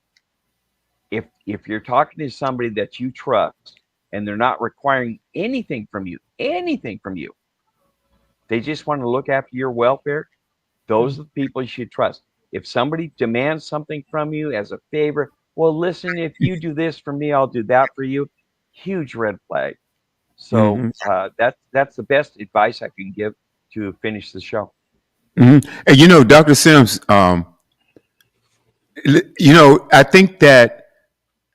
If you're talking to somebody that you trust and they're not requiring anything from you, they just want to look after your welfare, those are the people you should trust. If somebody demands something from you as a favor, well, listen, if you do this for me, I'll do that for you. Huge red flag. So mhm, that's the best advice I can give to finish the show. mhm. And Dr. Sims, I think that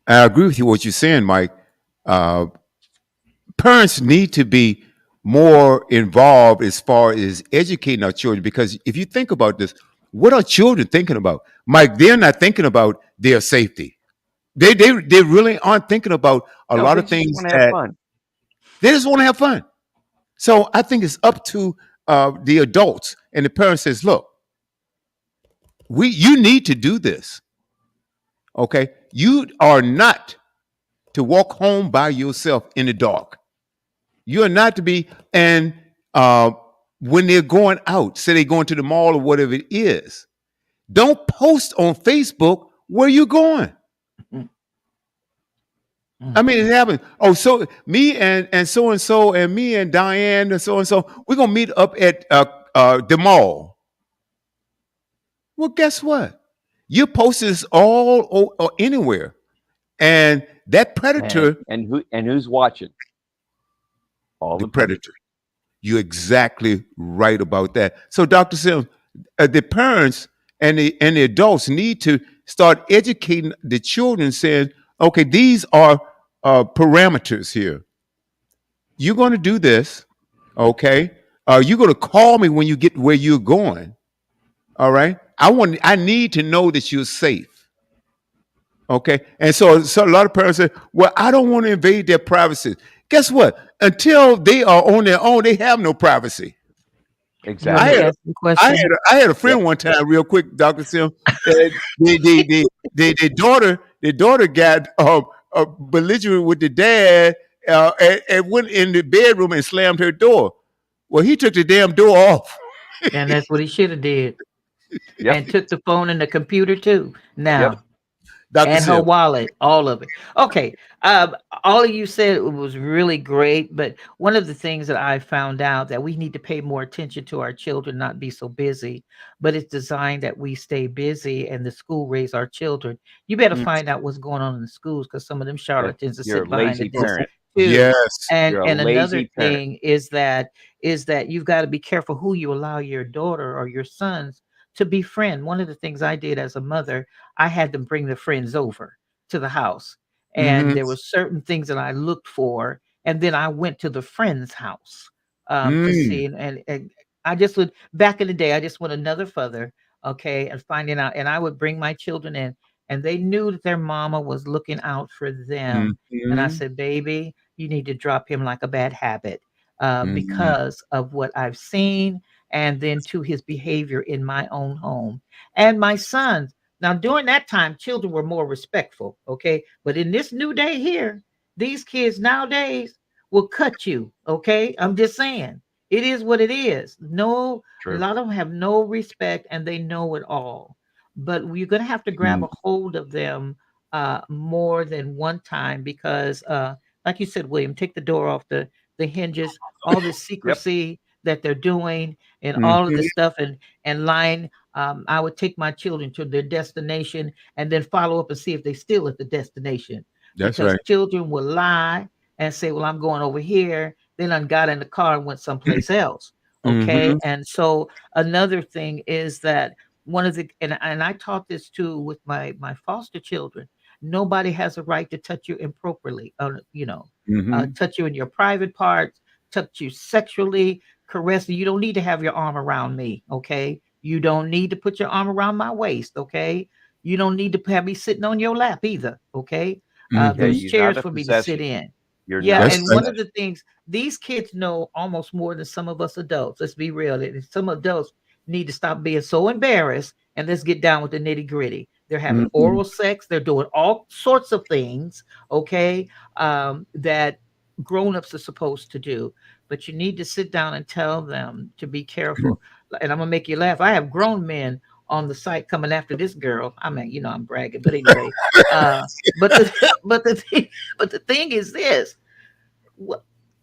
I agree with you what you're saying, Mike. Uh, Parents need to be more involved as far as educating our children because if you think about this, what are children thinking about? Mike, they're not thinking about their safety. They really aren't thinking about a No, lot they of just things want to have that fun. they just want to have fun. So I think it's up to the adults and the parents says, look, you need to do this. Okay. You are not to walk home by yourself in the dark. You are not to be, and uh, when they're going out, say they're going to the mall or whatever it is, don't post on Facebook where you're going. I mean, it happens. Oh, so me and so and me and Diane and so, we're gonna meet up at the mall. Well, guess what? You post this or anywhere, and that And predator, Who's watching? All the the people. predator. You're exactly right about that. So, Dr. Sims, the parents and the adults need to start educating the children, saying, "Okay, these are parameters here. You're going to do this, okay? You're going to call me when you get where you're going. All right. I need to know that you're safe. Okay. And so a lot of parents say, well, I don't want to invade their privacy. Guess what? Until they are on their own, they have no privacy. you want I me Exactly. to had a, ask you a question? I had a friend Yep. one time, real quick, Dr. Sim. The daughter got belligerent with the dad and went in the bedroom and slammed her door. Well, he took the damn door off. And that's what he should have did. Yep. And took the phone and the computer too. Yep. Now, Dr. and her Sim. wallet, all of it. Okay, all of you said it was really great, but one of the things that I found out that we need to pay more attention to our children, not be so busy, but it's designed that we stay busy and the school raise our children. You better Mm. find out what's going on in the schools because some of them Yeah. charlatans are You're a sitting behind the lazy desk parent. too. Yes. And You're a and another lazy parent. thing is that you've got to be careful who you allow your daughter or your sons to befriend. One of the things I did as a mother, I had them bring their friends over to the house. And Mm-hmm. there were certain things that I looked for. And then I went to the friend's house to Mm. see. And I just would, back in the day, I just went another further, okay, and finding out. And I would bring my children in, and they knew that their mama was looking out for them. And I Mm-hmm. said, baby, you need to drop him like a bad habit Mm-hmm. because of what I've seen. And then to his behavior in my own home. And my sons, now, during that time, children were more respectful, okay? But in this new day here, these kids nowadays will cut you, okay? I'm just saying. It is what it is. No, a True. lot of them have no respect and they know it all. But we're going to have to grab a hold of them more than one time because, like you said, William, take the door off the hinges, all the Yep. secrecy that they're doing and all of Mm-hmm. the stuff and lying. I would take my children to their destination and then follow up and see if they still at the destination That's because right. children will lie and say, well, I'm going over here. Then I got in the car and went someplace else. Mm-hmm. Okay. And so another thing is that one of the and I taught this too with my foster children. Nobody has a right to touch you improperly. Mm-hmm. Touch you in your private parts, touch you sexually, caress you. You don't need to have your arm around me. Okay. You don't need to put your arm around my waist. Okay. You don't need to have me sitting on your lap either. Okay. Yeah, Mm-hmm. Those you're chairs not a for me to sit possession. in. You're Yeah, not a That's and right. one of the possession. things these kids know almost more than some of us adults. Let's be real. Some adults need to stop being so embarrassed and let's get down with the nitty gritty. They're having Mm-hmm. oral sex. They're doing all sorts of things, okay, that grown-ups are supposed to do. But you need to sit down and tell them to be careful. And I'm gonna make you laugh. I have grown men on the site coming after this girl. I mean, I'm bragging, but anyway. But the but the thing is this.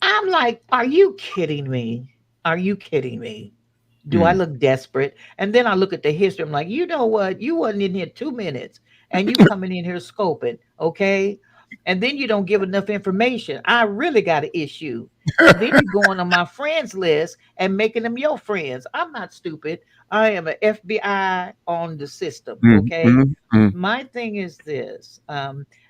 I'm like, are you kidding me? Are you kidding me? Do I Mm. look desperate? And then I look at the history. I'm like, you know what? You wasn't in here 2 minutes, and you coming in here scoping, okay? And then you don't give enough information. I really got an issue. And then you going on my friends list and making them your friends. I'm not stupid. I am an FBI on the system, okay? Mm-hmm. My thing is this: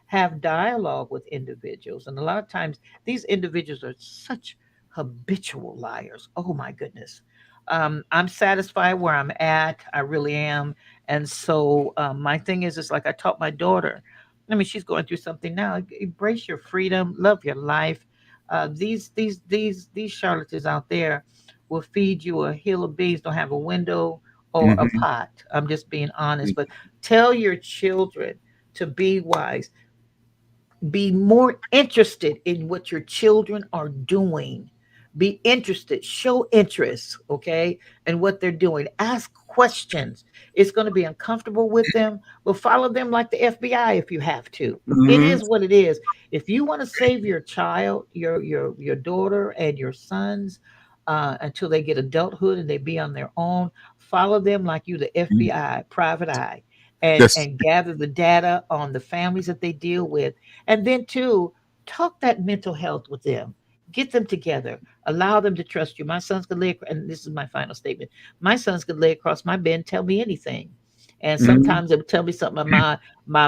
have dialogue with individuals, and a lot of times these individuals are such habitual liars. Oh my goodness. I'm satisfied where I'm at. I really am. And so my thing is like I taught my daughter. I mean, she's going through something now. Embrace your freedom, love your life. These charlatans out there will feed you a hill of beans, don't have a window or a Mm-hmm. pot. I'm just being honest. But tell your children to be wise, be more interested in what your children are doing. Be interested, show interest, okay, in what they're doing. Ask questions. It's going to be uncomfortable with them, but follow them like the FBI if you have to. It Mm-hmm. is what it is. If you want to save your child, your daughter and your sons until they get adulthood and they be on their own, follow them like you the FBI, private eye, and Yes. gather the data on the families that they deal with, and then too talk that mental health with them. Get them together. Allow them to trust you. My sons could lay, and this is my final statement. My sons could lay across my bed and tell me anything. And Mm-hmm. sometimes they would tell me something. My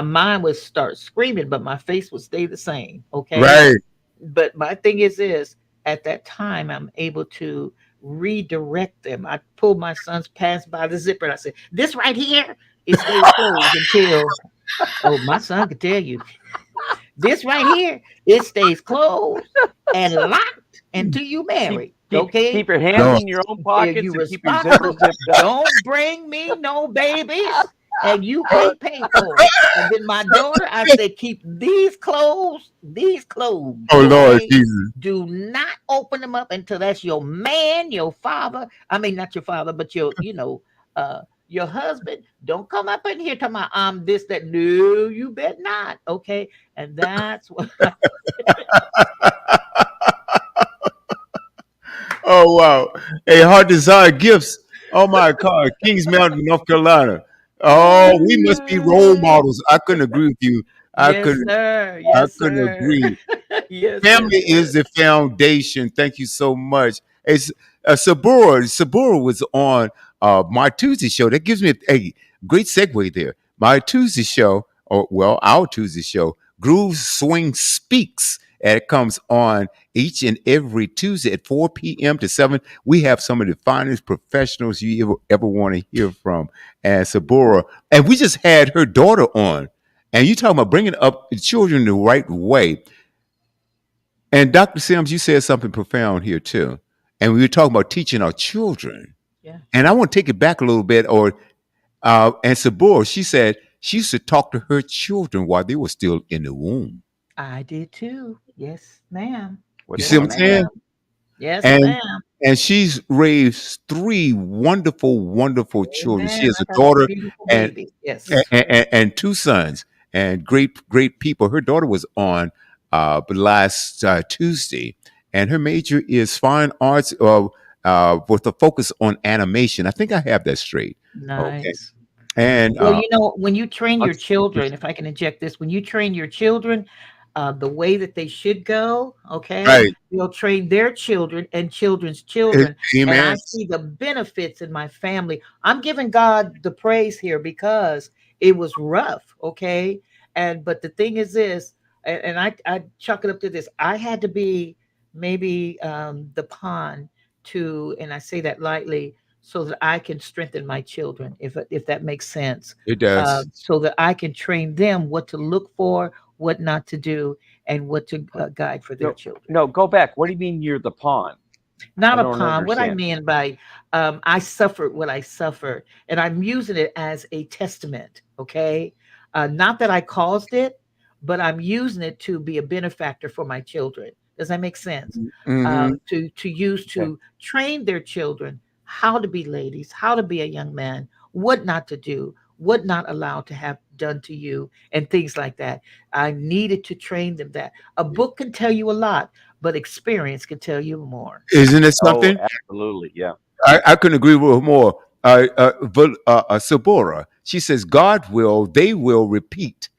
mind would start screaming, but my face would stay the same. Okay. Right. But my thing is this: at that time, I'm able to redirect them. I pulled my son's pants by the zipper and I said, "This right here, it stays closed until." Oh, my son could tell you this right here, it stays closed and locked until you Keep marry. keep Okay? keep your hands No. in your own Are pockets you and keep your zipper responsible? zipped up. Don't bring me no babies and you can't pay for it. And then my daughter, I said, keep these closed, Oh Lord okay? Jesus. Do not open them up until that's your man, your father. I mean, not your father, but your husband. Don't come up in here talking about this, that. No, you bet not. Okay. And that's what Oh wow. Hey, Heart Desire Gifts. Oh my God. Kings Mountain, North Carolina. Oh, we must be role models. I couldn't agree with you. I yes, couldn't sir. I Yes, couldn't sir. agree. Yes, yes, Family is sir. the foundation. Thank you so much. It's Sabura. Sabura was on my Tuesday show. That gives me a great segue there. My Tuesday show, or well, our Tuesday show, Groove Swing Speaks. And it comes on each and every Tuesday at 4 p.m. to 7. We have some of the finest professionals you ever want to hear from. And Sabura. And we just had her daughter on. And you talking about bringing up children the right way. And Dr. Sims, you said something profound here too. And we were talking about teaching our children. Yeah, And I want to take it back a little bit. And Sabor, she said she used to talk to her children while they were still in the womb. I did too. Yes, ma'am. You What's see Yes, what I'm going on? saying? ma'am. Yes, And ma'am. and she's raised three wonderful, wonderful children. She Amen. has I a got some daughter beautiful and babies. Yes. and two sons, and great people. Her daughter was on last Tuesday, and her major is fine arts with a focus on animation. I think I have that straight. Okay, Nice. and Well, when you train I'm- your children, if I can inject this, when you train your children the way that they should go, okay, right, you'll train their children and children's children. And I amen. see the benefits in my family. I'm giving God the praise here because it was rough, okay? But the thing is this, and I chalk it up to this. I had to be maybe the pawn to, and I say that lightly, so that I can strengthen my children, if that makes sense, It does. so that I can train them what to look for, what not to do, and what to guide for their No, children. no, go back. What do you mean you're the pawn? Not I a don't pawn. What I understand. mean by I suffered what I suffered, and I'm using it as a testament. Okay, not that I caused it, but I'm using it to be a benefactor for my children. Does that make sense? Hmm. To use Okay. to train their children how to be ladies, how to be a young man, what not to do, what not allowed to have done to you, and things like that. I needed to train them that. A book can tell you a lot, but experience can tell you more. Isn't it Oh, something? absolutely. Yeah. I couldn't agree with her more. Sabora, she says, they will repeat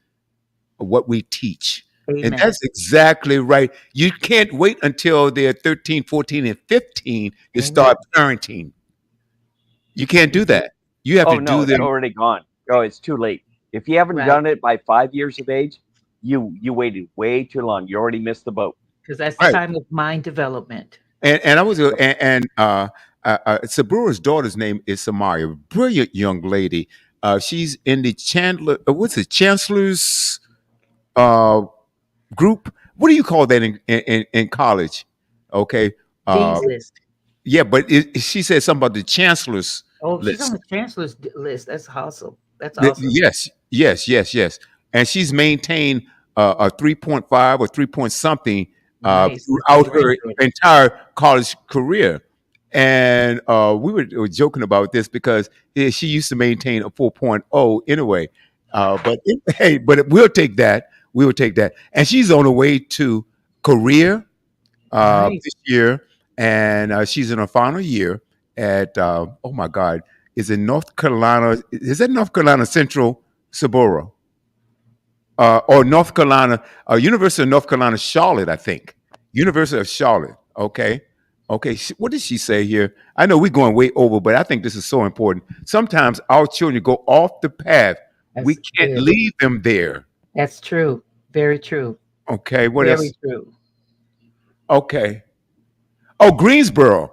what we teach. And Amen. that's exactly right. You can't wait until they're 13, 14, and 15 to Amen. start parenting. You can't do that. You have to Oh no, do it's them. already gone. Oh, it's too late. If you haven't Right. done it by 5 years of age, you waited way too long. You already missed the boat. Because that's the Right. time of mind development. And I was, Sabura's daughter's name is Samaya, brilliant young lady. She's in the Chancellor's uh, group. What do you call that in college? Okay. Dean's list. Yeah, but she said something about the chancellor's Oh, she's on list. the chancellor's list. That's awesome. That's awesome. Yes, yes, yes, yes. And she's maintained a 3.5 or 3 point something Nice. That's throughout very her good. entire college career. And we were joking about this because she used to maintain a 4.0 anyway. Hey, but we'll take that. We will take that. And she's on her way to career Nice. this year, and she's in her final year at oh my God, is it North Carolina? Is that North Carolina Central Sabora or North Carolina University of North Carolina Charlotte? I think University of Charlotte. Okay, okay. What did she say here? I know we're going way over, but I think this is so important. Sometimes our children go off the path. We That's can't good. leave them there. That's true. Very true. Okay, what Very else? true. Okay. Oh, Greensboro,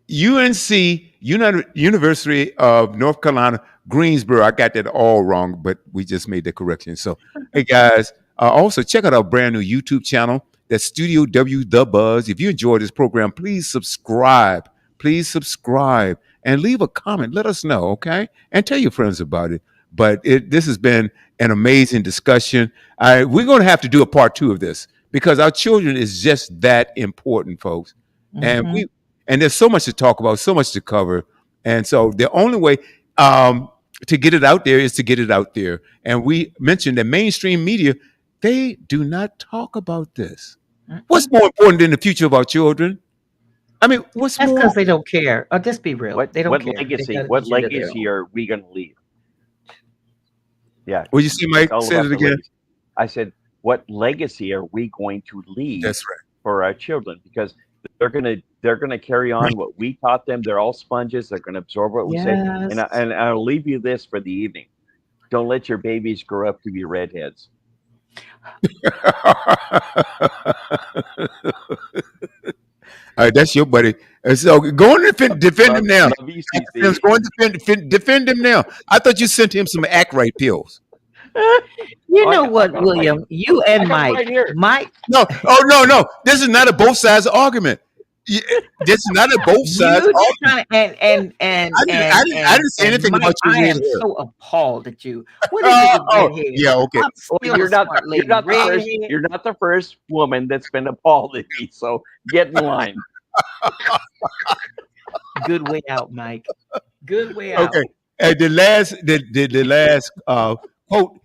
UNC, University of North Carolina, Greensboro. I got that all wrong, but we just made the correction. So, hey guys, also check out our brand new YouTube channel. That's Studio W The Buzz. If you enjoyed this program, please subscribe. Please subscribe and leave a comment. Let us know, okay? And tell your friends about it. But this has been an amazing discussion. We're going to have to do a part 2 of this because our children is just that important, folks. And Mhm. there's so much to talk about, so much to cover. And so the only way to get it out there is to get it out there. And we mentioned that mainstream media, they do not talk about this. What's Mm-mm. more important than the future of our children? I mean, what's That's more? because they don't care. Oh, just be real. They don't What care. They legacy? got an What agenda of their legacy own. are we going to leave? Yeah, What you see, it's Mike? all Say about it the again. legacy. I said, what legacy are we going to leave That's right. for our children? Because they're gonna carry on what we taught them. They're all sponges. They're gonna absorb what we say. Yes. And I'll leave you this for the evening. Don't let your babies grow up to be redheads. All right, that's your buddy. And so go and defend him now. Love you, CC. Go and defend him now. I thought you sent him some act right pills. You Oh, know I what, got 'em right William? here. You I and got 'em Mike. right here. Mike, No, oh no. This is not a both sides argument. This is not a both sides you just argument. trying to I didn't say and anything Mike, about your I red am hair. so appalled at you. What is it with red hair? Yeah, okay. I'm Well, still a smart lady. you're not the Red first. hair. You're not the first woman that's been appalled at me. So get in line. Good way out, Mike. Good way Okay. out. And the last quote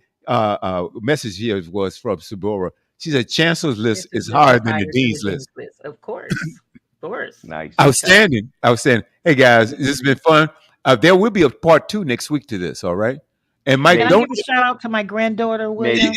message here was from Sabora. She said, "Chancellor's list This is list higher is than the higher than the dean's dean's list." list. Of course. Of course. Nice. Outstanding, outstanding. Hey guys, this has been fun. There will be a part 2 next week to this. All right. And Mike, Can I Maybe. don't. give a shout out to my granddaughter, Maybe. William?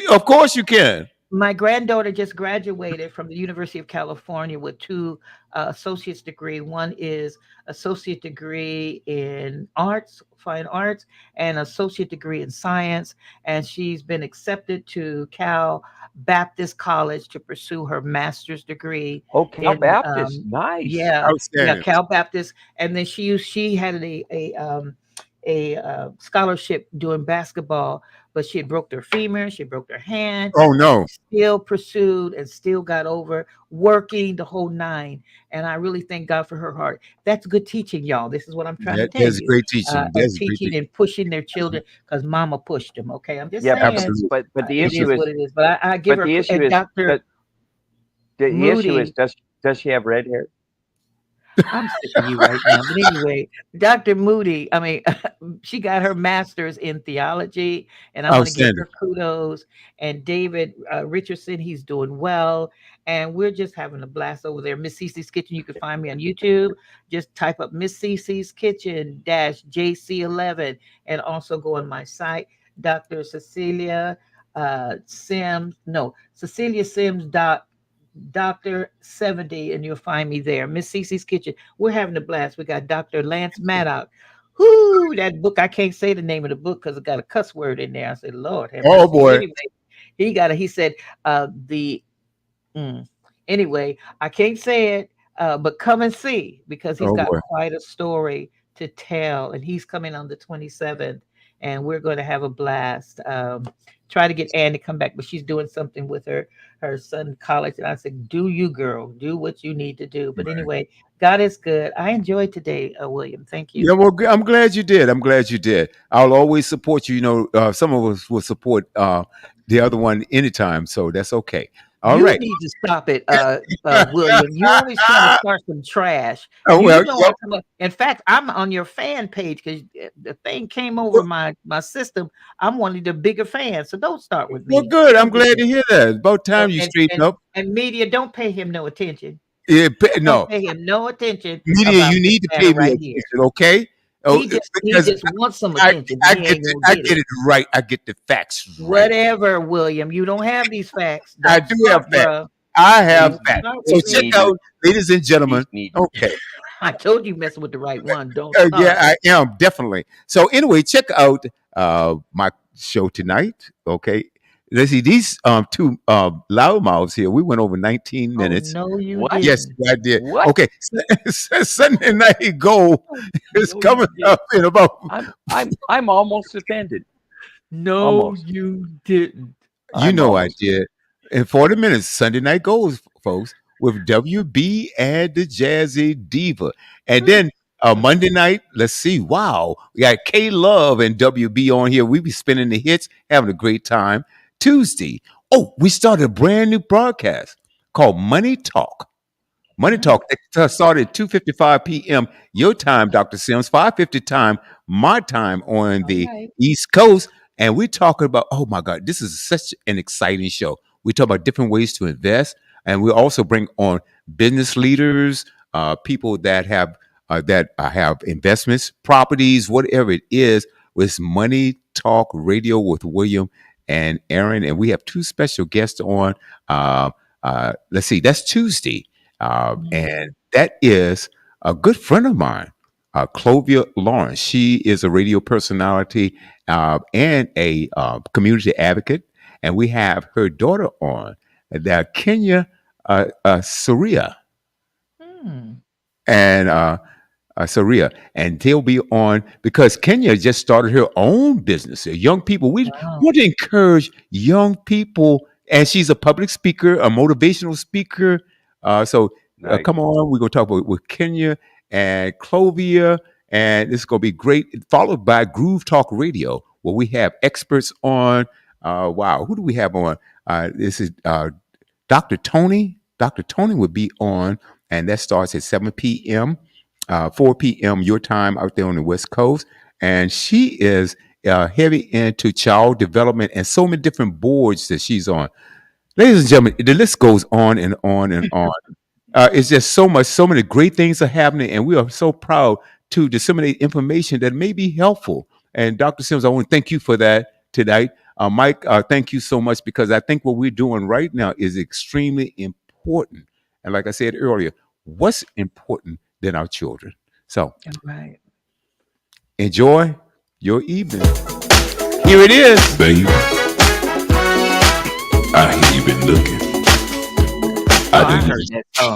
Of course you can. My granddaughter just graduated from the University of California with two associate's degree. One is associate degree in arts, fine arts, and associate degree in science. And she's been accepted to Cal Baptist College to pursue her master's degree Oh, Cal in Baptist. Nice. yeah, Outstanding. Cal Baptist. And then she had a scholarship doing basketball, but she had broke her femur, she broke her hand, Oh no, still pursued and still got over, working the whole nine. And I really thank God for her heart. That's good teaching, y'all. This is what I'm trying to tell that's you. great teaching. Of That's great teaching teaching. and pushing their children because mama pushed them. Okay. I'm just Yeah, saying Absolutely. but the it is issue is, what it is. But I give but her the issue and is Dr. that the issue is, Moody. does she have red hair? I'm sick of you right now. But anyway, Dr. Moody, I mean, she got her master's in theology, and I want to give Outstanding. her kudos. And David Richardson, he's doing well. And we're just having a blast over there. Miss Cece's Kitchen, you can find me on YouTube. Just type up Miss Cece's Kitchen JC11 and also go on my site, Dr. Cecilia Sims. No, Cecilia Sims. Dr. 70, and you'll find me there. Miss Cece's Kitchen. We're having a blast. We got Dr. Lance Maddock. Whoo, that book, I can't say the name of the book because it got a cuss word in there. I said, Lord have Oh mercy. But boy. anyway, he said, the, mm. Anyway, I can't say it, but come and see because he's Oh got boy. quite a story to tell. And he's coming on the 27th, and we're going to have a blast. Try to get Ann to come back, but she's doing something with her son college. And I said, do you, girl, do what you need to do. But anyway, God is good. I enjoyed today, William. Thank you. Yeah, well, I'm glad you did. I'm glad you did. I'll always support you. You know, some of us will support the other one anytime, so that's okay. All You right. need to stop it, William. You always trying to start some trash. Oh, You well, know yep. in fact, I'm on your fan page because the thing came over my system. I'm one of the bigger fans, so don't start with Well, me. good. I'm Don't do glad that. to hear that. About time And, you and, straighten and, up. and media, don't pay him no attention. Yeah, Don't no, pay him no attention media, about you this need to matter pay me right here. attention, okay? Oh, He because just wants some I, attention, but I he get ain't it, gonna I get it. get it right. I get the facts right. Whatever, William. You don't have these facts. I Don't do have start, facts. bruh. I have Don't facts. start So with He's check me. needing. out, ladies and gentlemen. He's needing. Okay. I told you messing with the right one. Don't Yeah, start. I am definitely. So anyway, check out my show tonight. Okay, let's see these two loudmouths here. We went over 19 Oh minutes. no, you What? Yes, didn't. I did. What? Okay, Sunday Night Gold Oh, is no, coming you up in about. I'm almost offended. No, Almost. you didn't. You I'm know I almost did. In 40 minutes, Sunday Night Gold, folks, with WB and the Jazzy Diva. And then Monday night, let's see. Wow. We got K Love and WB on here. We be spinning the hits, having a great time. Tuesday. Oh, we started a brand new broadcast called Money Talk. Money Mm, Talk started at 2:55 p.m. your time, Dr. Sims, 5:50 time, my time on all the right. East Coast. And we're talking about, oh my God, this is such an exciting show. We talk about different ways to invest, and we also bring on business leaders, people that have investments, properties, whatever it is. With Money Talk Radio with William and Aaron, and we have two special guests on. Let's see, that's Tuesday. Mm, And that is a good friend of mine, Clovia Lawrence. She is a radio personality and a community advocate. And we have her daughter on, Kenya Saria. mm. And Saria, and they'll be on because Kenya just started her own business. Young people, we Wow. want to encourage young people, and she's a public speaker, a motivational speaker. So nice. come on, we're gonna talk about with Kenya and Clovia, and it's gonna be great. Followed by Groove Talk Radio, where we have experts on. Wow, who do we have on? This is Dr. Tony. Dr. Tony would be on, and that starts at 7 p.m., 4 p.m. your time out there on the West Coast. And she is heavy into child development and so many different boards that she's on. Ladies and gentlemen, the list goes on and on and on. It's just so much, so many great things are happening, and we are so proud to disseminate information that may be helpful. And Dr. Sims, I want to thank you for that tonight. Mike, thank you so much, because I think what we're doing right now is extremely important. And like I said earlier, what's important than our children? So Right. enjoy your evening. Here it is. Baby, I hear you been looking. I heard that song.